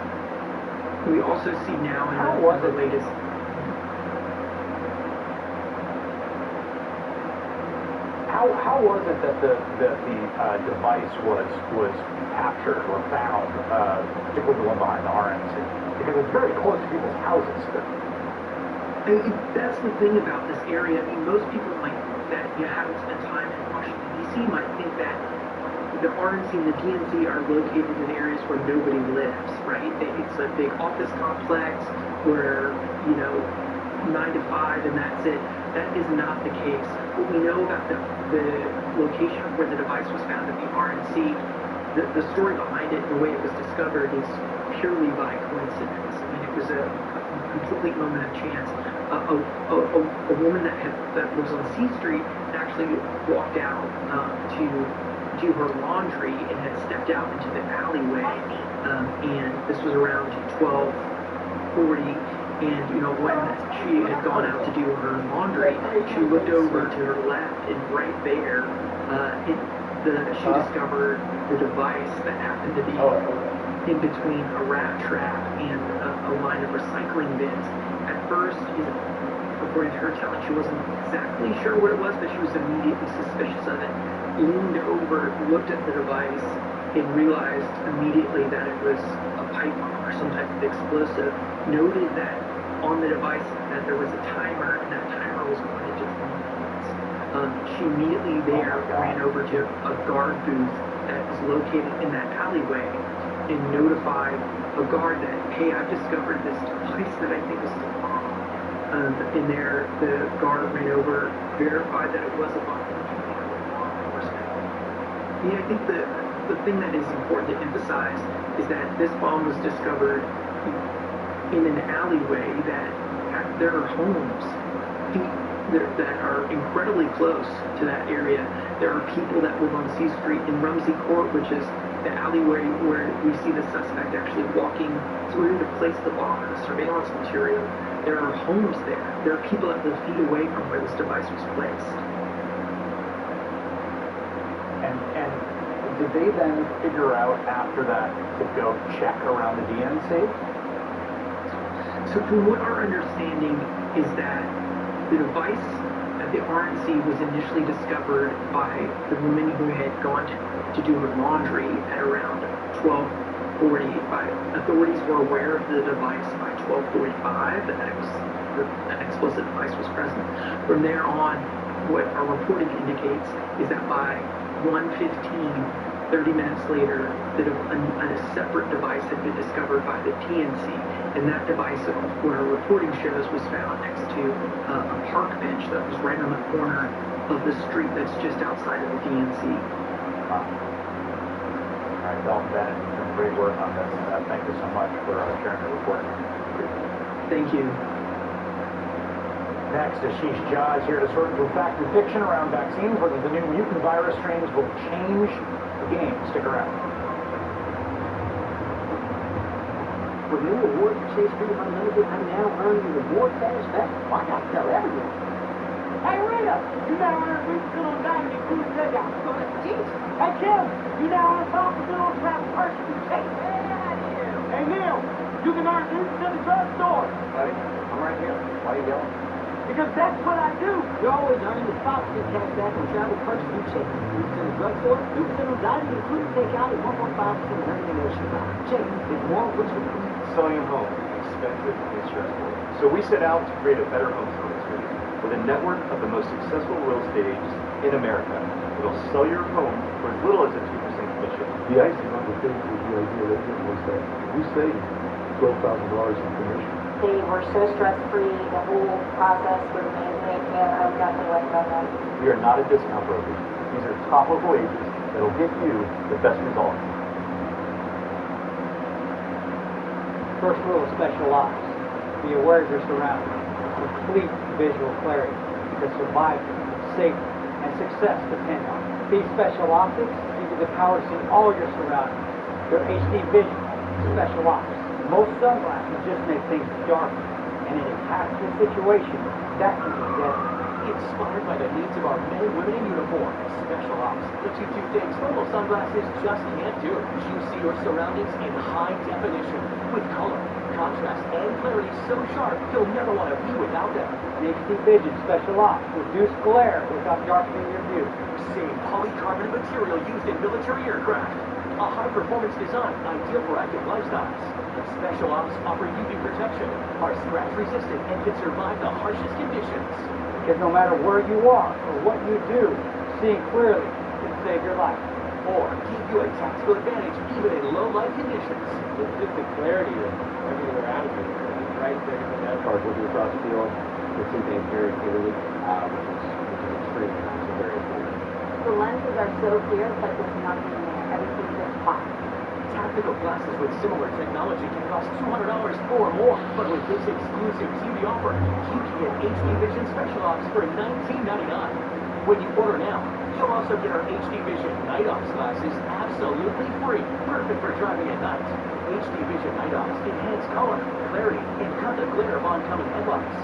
S20: We also see now in the latest...
S14: How was it that the device was captured or found, particularly the one behind the RNC? Because it's very close to people's houses.
S20: That's the thing about this area. I mean, most people that haven't spent time in Washington, D.C. might think that the RNC and the DNC are located in areas where nobody lives, right? It's a big office complex where, 9 to 5 and that's it. That is not the case. What we know about the location of where the device was found at the RNC, the story behind it and the way it was discovered is purely by coincidence. I mean, it was a complete moment of chance. A woman that lives on C Street actually walked out to do her laundry and had stepped out into the alleyway, and this was around 12:40. And, when she had gone out to do her laundry, she looked over to her left, and right there, she discovered the device that happened to be in between a rat trap and a line of recycling bins. At first, according to her telling, she wasn't exactly sure what it was, but she was immediately suspicious of it. Leaned over, looked at the device, and realized immediately that it was a pipe bomb or some type of explosive. Noted that on the device that there was a timer, and that timer was going into 20 minutes. She immediately ran over to a guard booth that was located in that alleyway and notified a guard that, hey, I've discovered this device that I think is a bomb. In there, the guard ran over, verified that it was a bomb. Yeah, I think the thing that is important to emphasize is that this bomb was discovered in an alleyway that there are homes that are incredibly close to that area. There are people that live on C Street in Rumsey Court, which is the alleyway where we see the suspect actually walking through to place the bomb in the surveillance material. There are homes there. There are people that live feet away from where this device was placed.
S14: And did they then figure out after that to go check around the DNC?
S20: So from what our understanding is that the device at the RNC was initially discovered by the woman who had gone to do her laundry at around 12:40. Authorities were aware of the device by 12:45, that an explosive device was present. From there on, what our reporting indicates is that by 1:15, 30 minutes later, a separate device had been discovered by the DNC, and that device, where our reporting shows, was found next to a park bench that was right on the corner of the street that's just outside of the DNC.
S14: All right, Dalton Bennett. great work on this. Thank you so much for sharing the report.
S20: Thank you.
S14: Next, Ashish Jha is here to sort through fact and fiction around vaccines, whether the new mutant virus strains will change the game. Stick around.
S21: With new awards for Chase Freedom Unlimited, I'm now earning reward satisfaction. I got to tell everyone. Hey, Rita, you now earn refill on dining including takeout. So that's Jesus. Hey, Kim, you now earn complimentary travel purchase from Chase. Hey, Neil, you can earn these to the drugstore.
S12: Buddy, I'm right here. Why are you yelling?
S21: Because that's what I do. You're always earning the positive cash back on travel purchase from Chase. Use in the drugstore, use in the dining including takeout at 1.5% of everything else you buy. Chase is more what you need.
S12: Selling a home is expensive and stressful. So we set out to create a better home selling experience with a network of the most successful real estate agents in America. It'll sell your home for as little as a 2% commission.
S9: The icing on the cake was the idea that was that we saved $12,000 in commission.
S15: They were so stress-free. The whole process was amazing, and I would definitely recommend that.
S14: We are not a discount broker. These are top local agents that will get you the best results.
S22: First rule of special ops: be aware of your surroundings. Complete visual clarity, because survival, safety, and success depend on it. These special optics give you the power to see all your surroundings. Your HD vision, special ops. Most sunglasses just make things darker, and in a tactical situation, that can be deadly.
S23: Inspired by the needs of our men and women in uniform, Special Ops lets you do things normal sunglasses just can't do. You see your surroundings in high definition, with color, contrast, and clarity so sharp you'll never want to be without them.
S22: An HD Vision Special Ops reduce glare without darkening your view.
S23: Same polycarbonate material used in military aircraft. A high-performance design ideal for active lifestyles. Special Ops offer UV protection, are scratch-resistant, and can survive the harshest conditions.
S22: Because no matter where you are or what you do, seeing clearly can save your life.
S23: Or give you a tactical advantage even in low-light conditions.
S13: It's just the clarity of everything around you. Right there, as far as looking across the field, you see things very clearly, which is extreme, which is very important.
S15: The lenses are so clear, it's like there's nothing in there. Everything's just flat.
S23: Tactical glasses with similar technology can cost $200 or more, but with this exclusive TV offer, you can get HD Vision Special Ops for $19.99. When you order now, you'll also get our HD Vision Night Ops glasses absolutely free, perfect for driving at night. HD Vision Night Ops enhance color, clarity, and cut the glare of oncoming headlights.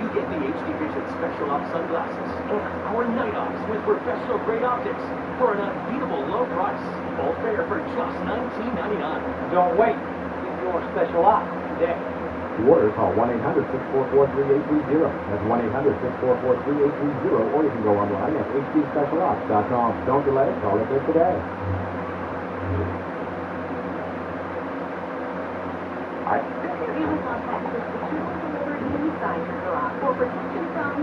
S23: You get the HD Vision Special Ops sunglasses and our Night Ops with professional-grade optics for an unbeatable low price. All fair for just $19.99.
S22: Don't wait. Get your Special Ops today.
S9: To order, call 1-800-644-3830. That's 1-800-644-3830, or you can go online at hdspecialops.com. Don't delay. Call it there today.
S15: Amazon packages securely delivered inside your garage for protection from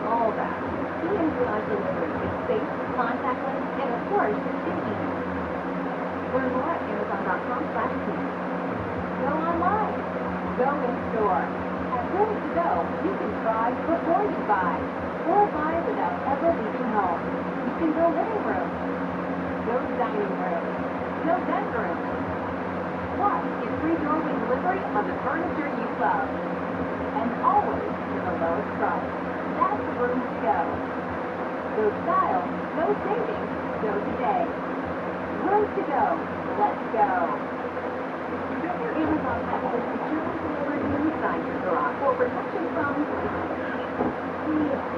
S15: all that. Garage delivery is safe, contactless, and of course, it's easy. Learn more at Amazon.com/team. Go online. Go in store. At Ready to Go, you can try before you buy, or buy without ever leaving home. You can go living room, go dining room, go bedroom. Plus, get free doorway delivery on the furniture you love. And always for the lowest price. That's the room to go. Go style, go savings, go today. Room to go. Let's go. Amazon packages securely delivered inside your garage for protection from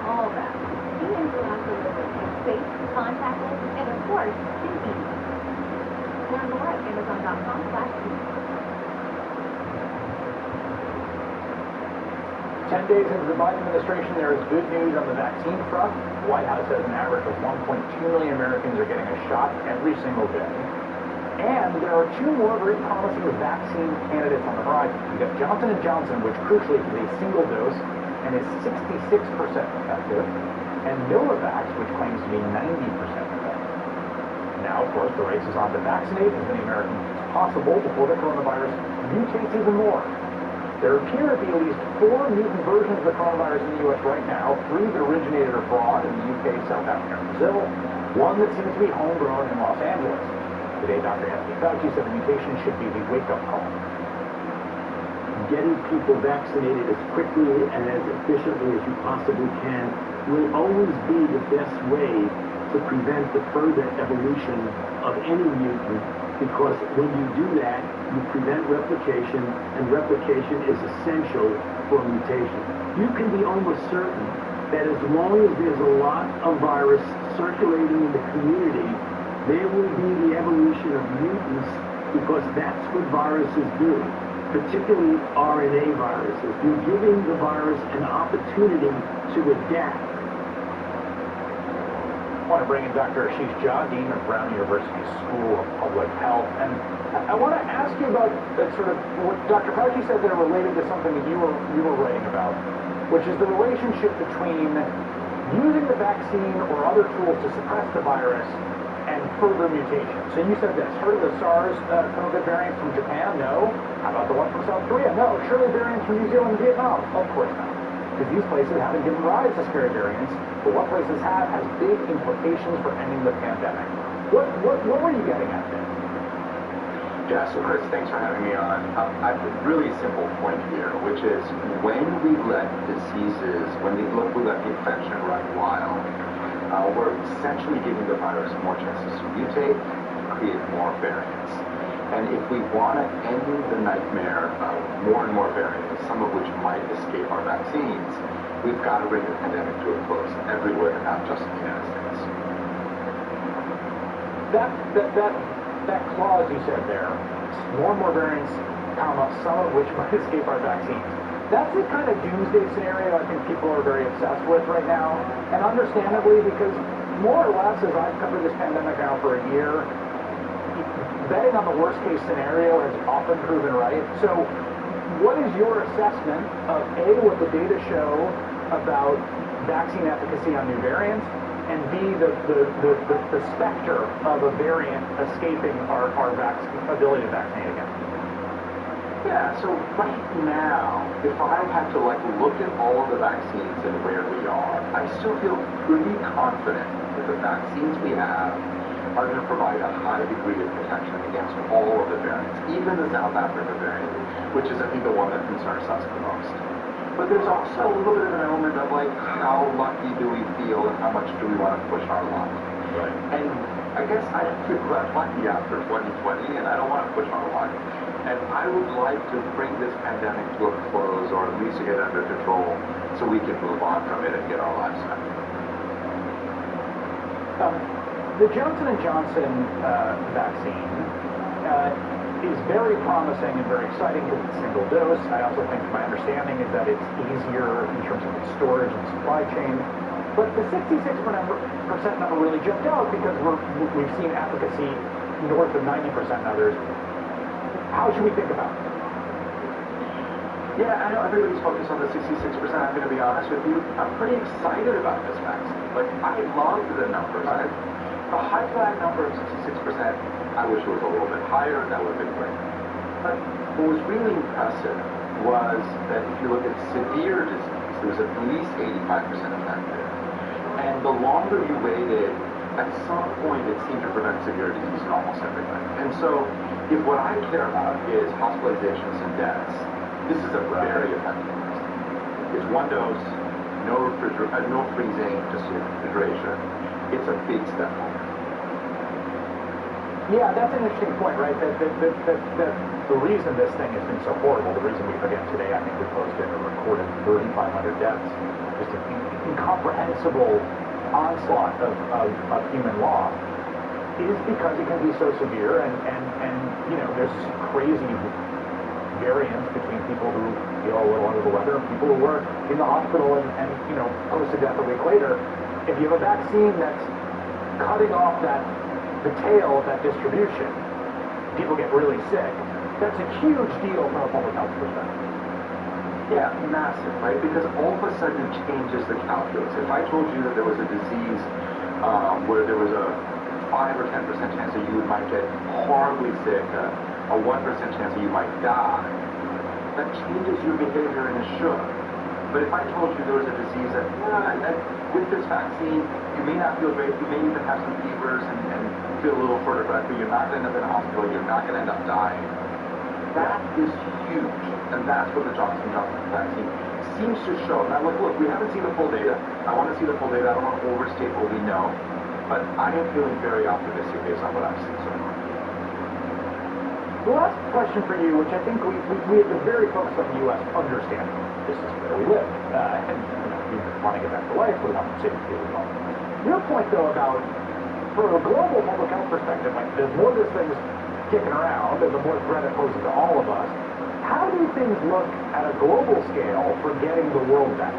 S15: all that. Garage delivery is safe, contactless, and of course, it's easy. Learn more at Amazon.com/team.
S14: 10 days into the Biden administration, there is good news on the vaccine front. The White House says an average of 1.2 million Americans are getting a shot every single day. And there are two more very promising vaccine candidates on the horizon. We've got Johnson & Johnson, which crucially is a single dose and is 66% effective, and Novavax, which claims to be 90% effective. Now, of course, the race is on to vaccinate as many Americans as possible before the coronavirus mutates even more. There appear to be at least 4 mutant versions of the coronavirus in the U.S. right now, 3 that originated abroad in the UK, South Africa, and Brazil, 1 that seems to be homegrown in Los Angeles. Today, Dr. Anthony Fauci said the mutation should be the wake-up call.
S1: Getting people vaccinated as quickly and as efficiently as you possibly can will always be the best way to prevent the further evolution of any mutant, because when you do that, you prevent replication, and replication is essential for mutation. You can be almost certain that as long as there's a lot of virus circulating in the community, there will be the evolution of mutants, because that's what viruses do, particularly RNA viruses. You're giving the virus an opportunity to adapt.
S14: I want to bring in Dr. Ashish Jha, Dean of Brown University School of Public Health. And I want to ask you about that sort of what Dr. Fauci said that are related to something that you were writing about, which is the relationship between using the vaccine or other tools to suppress the virus and further mutation. So you said this, heard of the SARS COVID variant from Japan? No. How about the one from South Korea? No. Surely variants from New Zealand and Vietnam? Of course not. Because these places haven't given rise to scary variants, but what places have has big implications for ending the pandemic. What were you getting at there?
S6: Yeah, so Chris, thanks for having me on. I have a really simple point here, which is when we let diseases, when we let the infection run wild, we're essentially giving the virus more chances to mutate, create more variants. And if we want to end the nightmare of more and more variants, some of which might escape our vaccines, we've got to bring the pandemic to a close everywhere, not just in the United States.
S14: That clause you said there, more and more variants, comma, some of which might escape our vaccines. That's the kind of doomsday scenario I think people are very obsessed with right now, and understandably, because more or less, as I've covered this pandemic now for a year, betting on the worst case scenario has often proven right. So what is your assessment of A, what the data show about vaccine efficacy on new variants, and B, the specter of a variant escaping our ability to vaccinate again?
S6: Yeah, so right now, if I had to look at all of the vaccines and where we are, I still feel pretty confident that the vaccines we have are going to provide a high degree of protection against all of the variants, even the South Africa variant, which is, I think, the one that concerns us the most. But there's also a little bit of an element of, how lucky do we feel and how much do we want to push our luck? Right. And I guess I feel less lucky after 2020, and I don't want to push our luck. And I would like to bring this pandemic to a close, or at least to get it under control, so we can move on from it and get our lives back.
S14: The Johnson & Johnson vaccine is very promising and very exciting because it's single dose. I also think my understanding is that it's easier in terms of its storage and supply chain. But the 66% number really jumped out because we've seen efficacy north of 90% in others. How should we think about it?
S6: Yeah, I know everybody's focused on the 66%. I'm going to be honest with you. I'm pretty excited about this vaccine. I love the numbers. The high flag number of 66%, I wish it was a little bit higher. That would have been great. But what was really impressive was that if you look at severe disease, there was at least 85% effective. And the longer you waited, at some point it seemed to prevent severe disease in almost everybody. And so, if what I care about is hospitalizations and deaths, this is a very effective vaccine. It's one dose, no freezing, just refrigeration. It's a big step forward.
S14: Yeah, that's an interesting point, right? That the reason this thing has been so horrible, the reason we forget today, I think we posted or recorded 3,500 deaths, just an incomprehensible onslaught of human loss, is because it can be so severe, and there's crazy variance between people who feel a little under the weather and people who are in the hospital and close to death a week later. If you have a vaccine that's cutting off the tail of that distribution, people get really sick, that's a huge deal from a public health perspective.
S6: Yeah, massive, right? Because all of a sudden it changes the calculus. If I told you that there was a disease where there was a 5 or 10% chance that you might get horribly sick, a 1% chance that you might die, that changes your behavior and it should. But if I told you there was a disease that with this vaccine, you may not feel great, you may even have some fevers and feel a little further back, but you're not going to end up in a hospital. You're not going to end up dying. That is huge, and that's what the Johnson & Johnson vaccine seems to show. Now, look, we haven't seen the full data. I want to see the full data. I don't want to overstate what we know, but I am feeling very optimistic based on what I've seen so far.
S14: The last question for you, which I think we have been very focused on the U.S. understanding this is where we live, and we want to get back to life, we want to save people as well. Your point, though, about from a global public health perspective, like the more this thing's kicking around and the more threat it poses to all of us, how do things look at a global scale for getting the world back?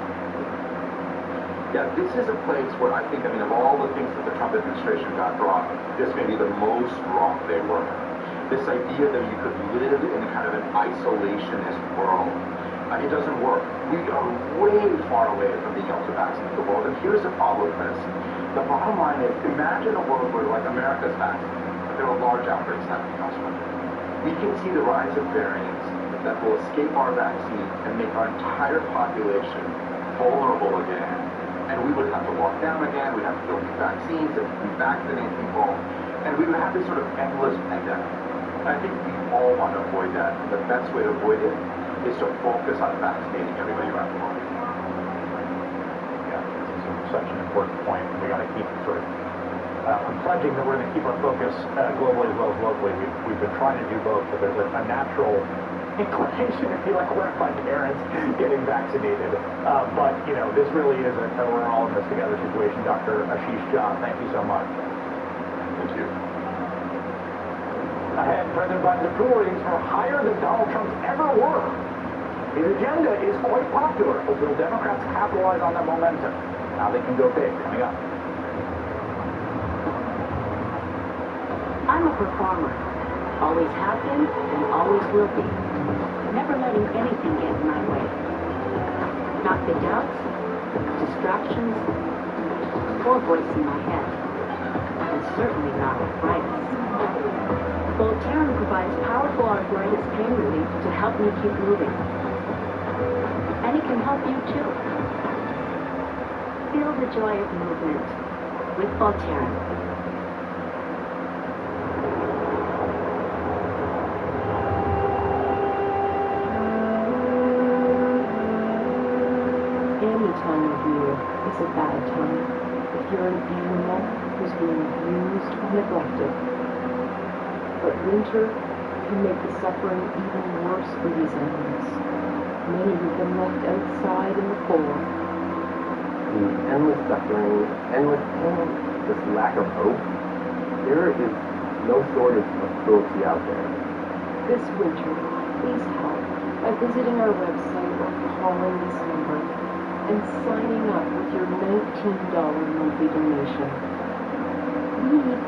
S6: Yeah, this is a place where I think, of all the things that the Trump administration got wrong, this may be the most wrong they were. This idea that you could live in kind of an isolationist world. It doesn't work. We are way far away from being able to vaccinate the world. And here's the problem, Chris. The bottom line is, imagine a world where, like, America's vaccinated, but there are large outbreaks happening elsewhere. We can see the rise of variants that will escape our vaccine and make our entire population vulnerable again. And we would have to lock down again, we'd have to build new vaccines and revaccinate people, and we would have this sort of endless pandemic. I think we all want to avoid that. And the best way to avoid it is to focus on vaccinating everybody around the world.
S14: Yeah, this is such an important point. We got to keep sort of pledging that we're going to keep our focus globally as well as locally. We've been trying to do both, but there's a natural inclination to be like, where are my parents getting vaccinated? But, this really is a we're all in this together situation. Dr. Ashish Jha, thank you so much.
S6: Thank you.
S14: Ahead, President Biden's approval ratings are higher than Donald Trump's ever were. His agenda is quite popular, but will Democrats capitalize on that momentum? Now they can go big. Coming up.
S4: I'm a performer. Always have been and always will be. Never letting anything get in my way. Not the doubts, distractions, or voice in my head. And certainly not arthritis. Voltaren provides powerful arthritis pain relief to help me keep moving. And it can help you too. Feel the joy of movement with Voltaren. Any time of year is a bad time if you're an animal who's being abused or neglected. But winter can make the suffering even worse for these animals. Many have been left outside in the cold.
S12: The endless suffering, endless pain, this lack of hope, there is no shortage of cruelty out there.
S4: This winter, please help by visiting our website or calling this number and signing up with your $19 monthly donation. We need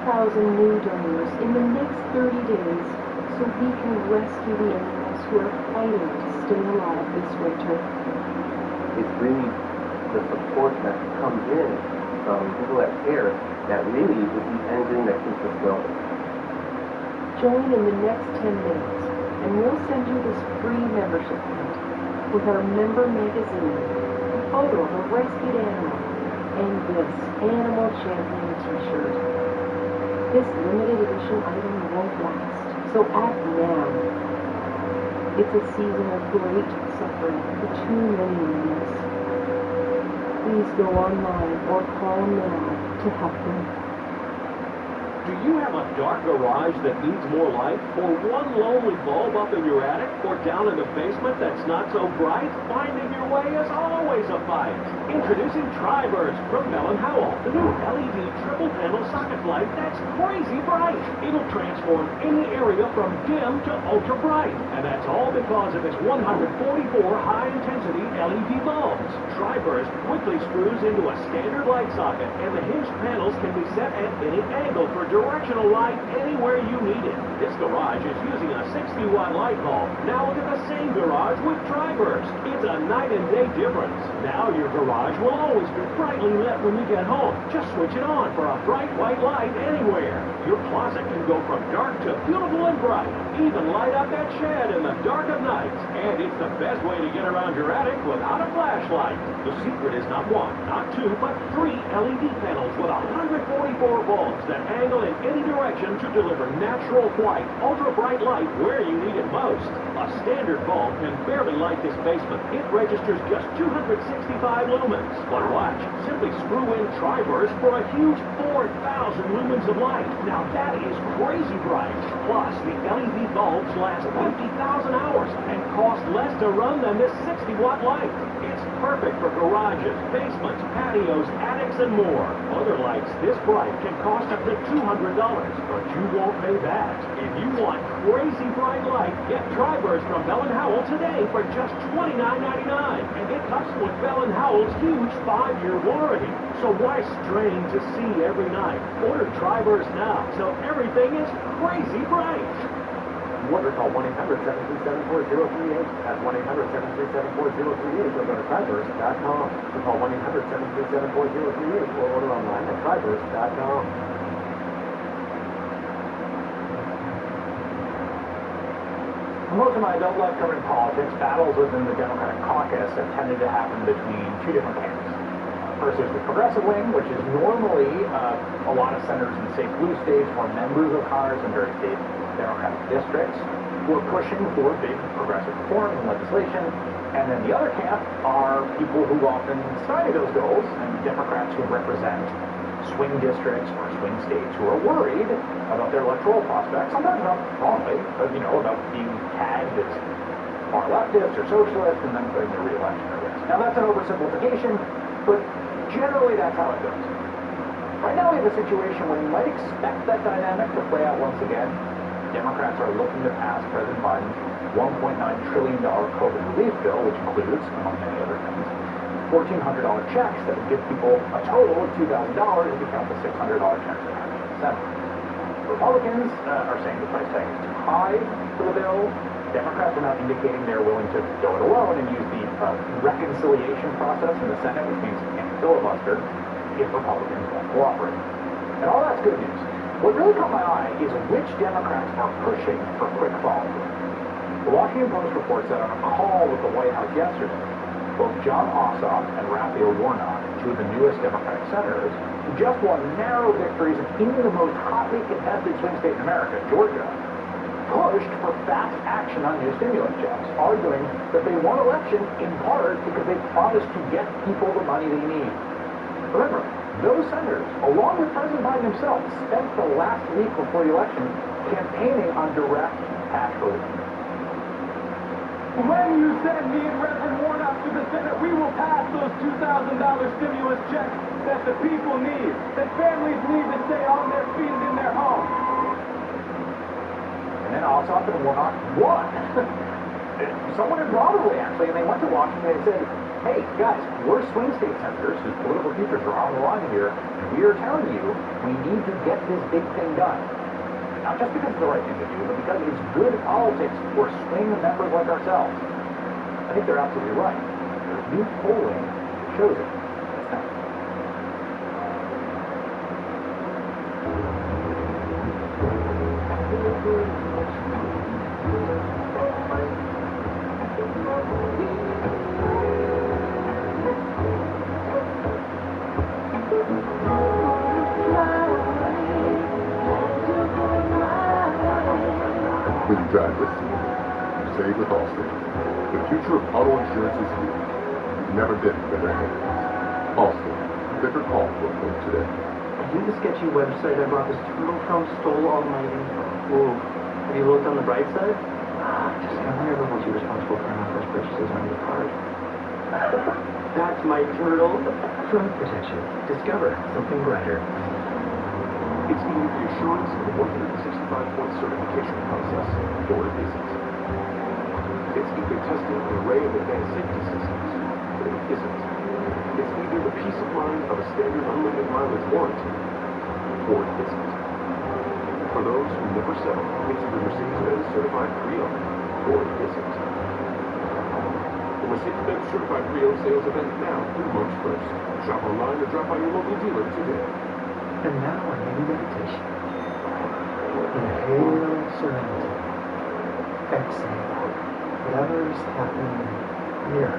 S4: 3,000 new donors in the next 30 days so we can rescue the animals who are fighting to stay alive this winter.
S12: It's really the support that comes in from people that care that really is the engine that keeps us going.
S4: Join in the next 10 minutes and we'll send you this free membership kit with our member magazine, a photo of a rescued animal, and this Animal Champion t-shirt. This limited edition item won't last, so act now. It's a season of great suffering for too many animals. Please go online or call now to help them.
S5: Do you have a dark garage that needs more light? Or one lonely bulb up in your attic? Or down in the basement that's not so bright? Finding your way is always a fight. Introducing Tri-Burst from Bell & Howell, the new LED triple panel socket light that's crazy bright. It'll transform any area from dim to ultra bright. And that's all because of its 144 high-intensity LED bulbs. Tri-Burst quickly screws into a standard light socket, and the hinged panels can be set at any angle for directional light anywhere you need it. This garage is using a 60-watt light bulb. Now look at the same garage with Tri-Burst. It's a night and day difference. Now your garage will always be brightly lit when you get home. Just switch it on for a bright white light anywhere. Your closet can go from dark to beautiful and bright. even light up that shed in the dark of nights. And it's the best way to get around your attic without a flashlight. The secret is not one, not two, but 3 LED panels with 144 bulbs that angle in any direction to deliver natural white, ultra-bright light where you need it most. A standard bulb can barely light this basement. It registers just 265 lumens. But watch, simply screw in tri-burst for a huge 4,000 lumens of light. Now that is crazy bright. Plus, the LED bulbs last 50,000 hours and cost less to run than this 60-watt light. It's perfect for garages, basements, patios, attics, and more. Other lights this bright can cost up to $200, but you won't pay that. If you want crazy bright light, get tri-burst from Bell & Howell today for just $29.99. And it comes with Bell & Howell's huge 5-year warranty. So why strain to see every night? Order tri-burst now, so everything is crazy bright.
S14: Order call 1-800-737-4038. That's 1-800-737-4038. Or go to triburst.com. Or call 1-800-737-4038. Or order online at triburst.com. Most of my adult life covering politics, battles within the Democratic caucus have tended to happen between 2 different camps. First, there's the progressive wing, which is normally a lot of senators in, say, blue states or members of Congress in very state Democratic districts who are pushing for big progressive reforms and legislation. And then the other camp are people who often study those goals, and Democrats who represent swing districts or swing states who are worried about their electoral prospects, sometimes not wrongly, but, about being tagged as far leftist or socialist and then putting their re-election at risk. Now, that's an oversimplification, but generally that's how it goes. Right now we have a situation where you might expect that dynamic to play out once again. Democrats are looking to pass President Biden's $1.9 trillion COVID relief bill, which includes, among many other things, $1,400 checks that would give people a total of $2,000 if you count the $600 checks that happened in December. Republicans are saying the price tag is too high for the bill. Democrats are now indicating they're willing to go it alone and use the reconciliation process in the Senate, which means you can't filibuster if Republicans won't cooperate. And all that's good news. What really caught my eye is which Democrats are pushing for quick follow-through. The Washington Post reports that on a call with the White House yesterday, both John Ossoff and Raphael Warnock, 2 of the newest Democratic senators, who just won narrow victories in the most hotly contested swing state in America, Georgia, pushed for fast action on new stimulus checks, arguing that they won elections in part because they promised to get people the money they need. Remember, those senators, along with President Biden himself, spent the last week before the election campaigning on direct tax relief.
S7: When you send me and Reverend Warnock to the Senate, we will pass those $2,000 stimulus checks that the people need, that families need to stay on their feet and in their homes.
S14: And then Ossoff and Warnock won. Someone in Broadway, actually, and they went to Washington and said, hey, guys, we're swing state senators whose political futures are on the line here, and we are telling you we need to get this big thing done. Not just because it's the right thing to do, but because it's good politics for swing members like ourselves. I think they're absolutely right. There's new polling that shows it.
S8: When you drive this season, you save with Allstate. The future of auto insurance is here. You've never been in better hands. Allstate. Pick or call for a quote today.
S21: I think the sketchy website I brought this turtle from stole all my info. Ooh. Have you looked on the bright side? Just I wonder if we'll be responsible for our first purchases on your card. That's my turtle.
S18: Fraud protection. Discover something brighter.
S8: It's either the assurance of a 165-point certification process or it isn't. It's either testing an array of advanced safety systems or it isn't. It's either the peace of mind of a standard unlimited mileage warranty or it isn't. For those who never settle, it's either Mercedes-Benz certified pre-owned or it isn't. The Mercedes-Benz certified pre-owned sales event now through March 1st. Shop online or drop by your local dealer today.
S18: And now a new meditation. Inhale serenity. Exhale. Whatever's happening here.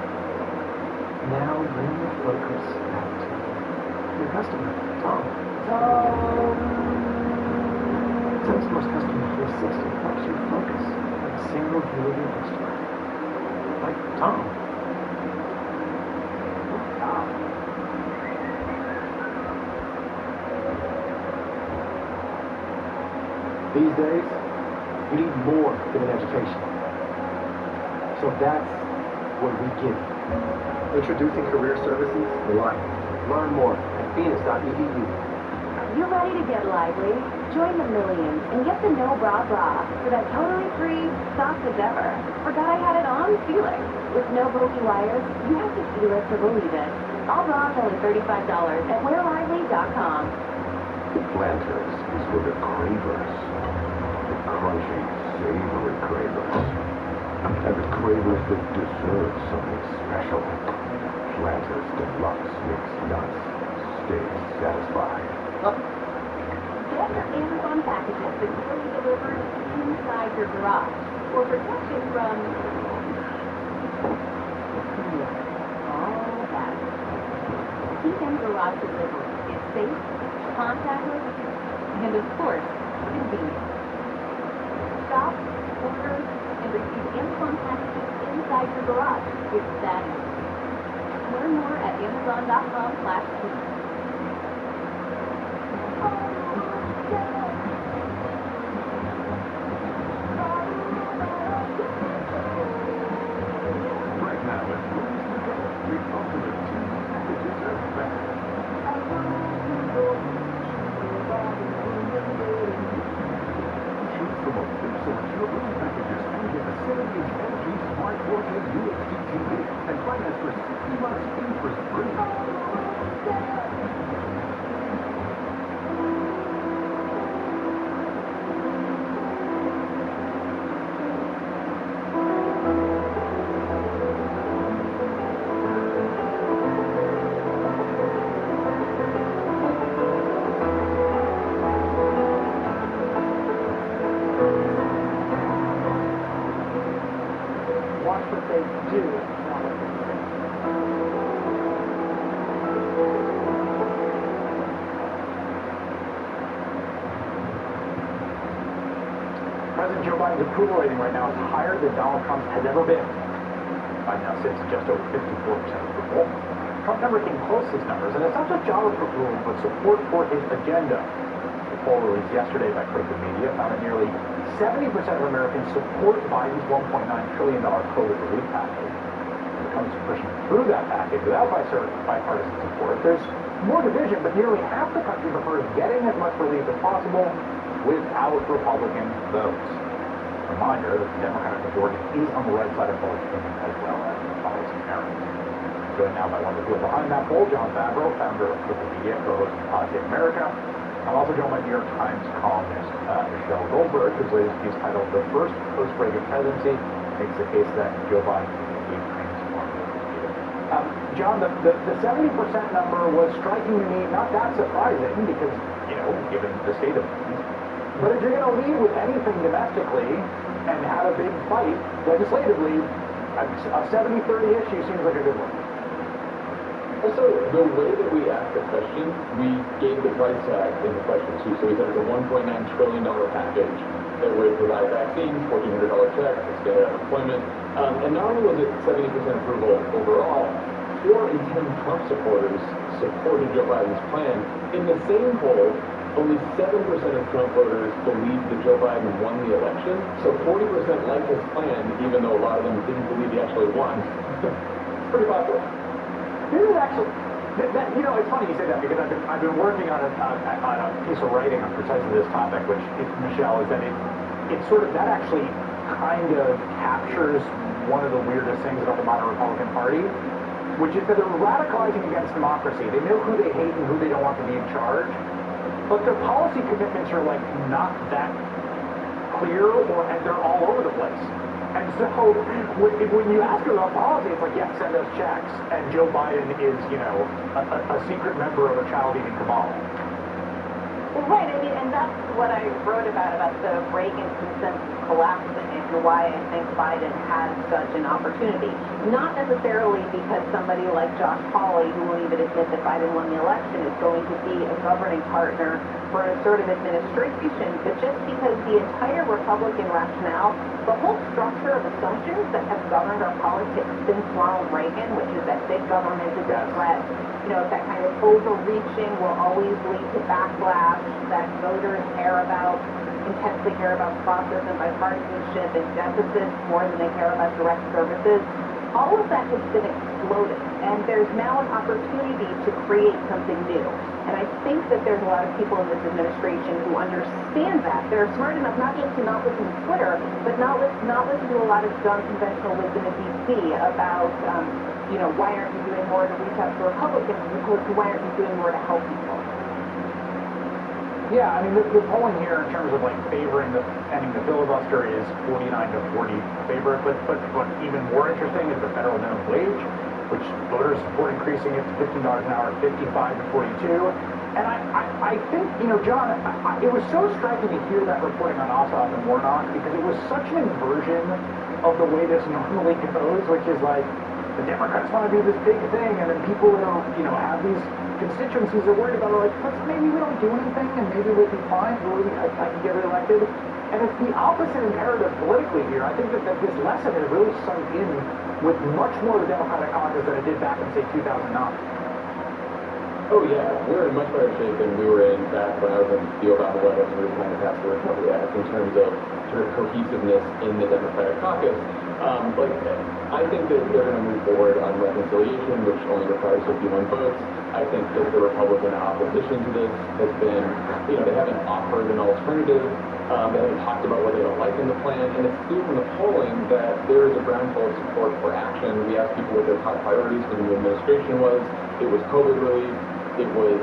S18: Now bring your focus back to your customer, Tom. Salesforce Customer 360 helps you focus on a single view of your customer. Like Tom. These days, you need more than an education. So that's what we give you. Introducing Career Services Live. Learn more at phoenix.edu.
S10: You ready to get lively? Join the millions and get the No Bra Bra for that totally free, soft as ever. Forgot I had it on feeling. With no bulky wires, you have to feel it to believe it. All bras only $35 at wearlively.com.
S8: Planters is for the cravers. The crunchy, savory cravers. And the cravers that deserve something special. Planters Deluxe Mixed Nuts. Stay satisfied.
S10: Get your Amazon packages securely delivered inside your garage for protection from all that. PM Garage delivery is safe, contactless, and of course, convenient. Shop, order, and receive Amazon packages inside your garage. It's that easy. Learn more at amazon.com/keep.
S8: Right now, at we offer the two packages of better. Choose from a full selection of living packages and get a 7-inch LG Smart 4K UHD TV and finance for 60 months interest-free.
S22: Watch what they do, not what they say.
S14: President Joe Biden's approval rating right now is higher than Donald Trump's has ever been. Biden now sits at just over 54% approval. Trump never came close to his numbers, and it's not just job approval, but support for his agenda. The poll released yesterday by critical media found that nearly 70% of Americans support Biden's $1.9 trillion COVID relief package. When it comes to pushing through that package without bipartisan support, there's more division, but nearly half the country prefers getting as much relief as possible without Republican votes. Reminder that the Democratic majority is on the right side of public opinion as well as policy narrative. Joined now by one of the people behind that poll, John Favreau, founder of Critical Media, co-host of Pod Save America. I'm also joined by New York Times columnist Michelle Goldberg, whose latest piece titled "The First Post-Reagan Presidency" makes the case that Joe Biden is transformative. John, the 70% number was striking to me not that surprising because, given the state of things. But if you're going to lead with anything domestically and have a big fight legislatively, a 70-30 issue seems like a good one.
S11: Also, the way that we asked the question, we gave the price tag in the question too. So we said it's a $1.9 trillion package that would provide vaccines, $1,400 checks, extended unemployment. And not only was it 70% approval overall, 4 in 10 Trump supporters supported Joe Biden's plan. In the same poll, only 7% of Trump voters believed that Joe Biden won the election. So 40% liked his plan, even though a lot of them didn't believe he actually won. It's pretty popular.
S14: This is actually, it's funny you say that because I've been working on a piece of writing on precisely this topic, which, Michelle, is that it's sort of, that actually kind of captures one of the weirdest things about the modern Republican Party, which is that they're radicalizing against democracy. They know who they hate and who they don't want to be in charge, but their policy commitments are like not that clear, and they're all over the place. And so when you ask them about policy, it's like, yeah, send us checks, and Joe Biden is, a secret member of a child-eating cabal.
S15: Well, right, and that's what I wrote about the Reagan consensus collapsing. and why I think Biden has such an opportunity. Not necessarily because somebody like Josh Hawley, who won't even admit that Biden won the election, is going to be a governing partner for an assertive administration, but just because the entire Republican rationale, the whole structure of assumptions that have governed our politics since Ronald Reagan, which is that big government is a threat, that kind of overreaching will always lead to backlash, that voters intensely care about process and bipartisanship and deficits more than they care about direct services. All of that has been exploded, and there's now an opportunity to create something new. And I think that there's a lot of people in this administration who understand that. They're smart enough not just to not listen to Twitter, but not listen to a lot of dumb conventional wisdom in D.C. about, why aren't you doing more to reach out to Republicans as opposed to why aren't you doing more to help people?
S14: Yeah, I mean, the polling here in terms of favoring ending the filibuster is 49 to 40 favor. But what even more interesting is the federal minimum wage, which voters support increasing it to $15 an hour, 55 to 42. And I think, John, it was so striking to hear that reporting on Ossoff and Warnock because it was such an inversion of the way this normally goes, which is the Democrats want to do this big thing, and then people that are, have these constituencies are worried about it, maybe we don't do anything, and maybe we'll be fine, I can get reelected. And it's the opposite imperative politically here. I think that this lesson has really sunk in with much more of the Democratic caucus than it did back in, say, 2009.
S11: Oh, yeah. We're in much better shape than we were in back when I was in the Obama White House and we were trying to pass the Recovery Act in terms of sort of cohesiveness in the Democratic caucus. I think that they're going to move forward on reconciliation, which only requires 51 votes. I think that the Republican opposition to this has been, they haven't offered an alternative. They haven't talked about what they don't like in the plan. And it's clear from the polling that there is a groundswell of support for action. We asked people what their top priorities for the new administration was. It was COVID relief. It was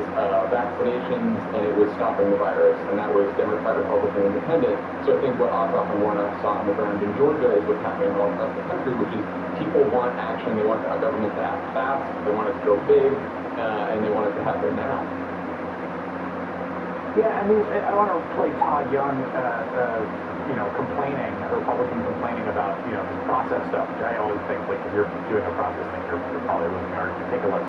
S11: vaccinations, and it was stopping the virus, and that was Democrat, Republican, Independent. So I think what Ossoff and Warnock saw on the ground in Georgia is what's happening all across the country, which is people want action, they want our government to act fast, they want it to go big, and they want it to happen now.
S14: Yeah, I mean, I want to play Todd Young, complaining, a Republican complaining about, this process stuff, which I always think, if you're doing a process thing, you're probably losing your argument. Take a look.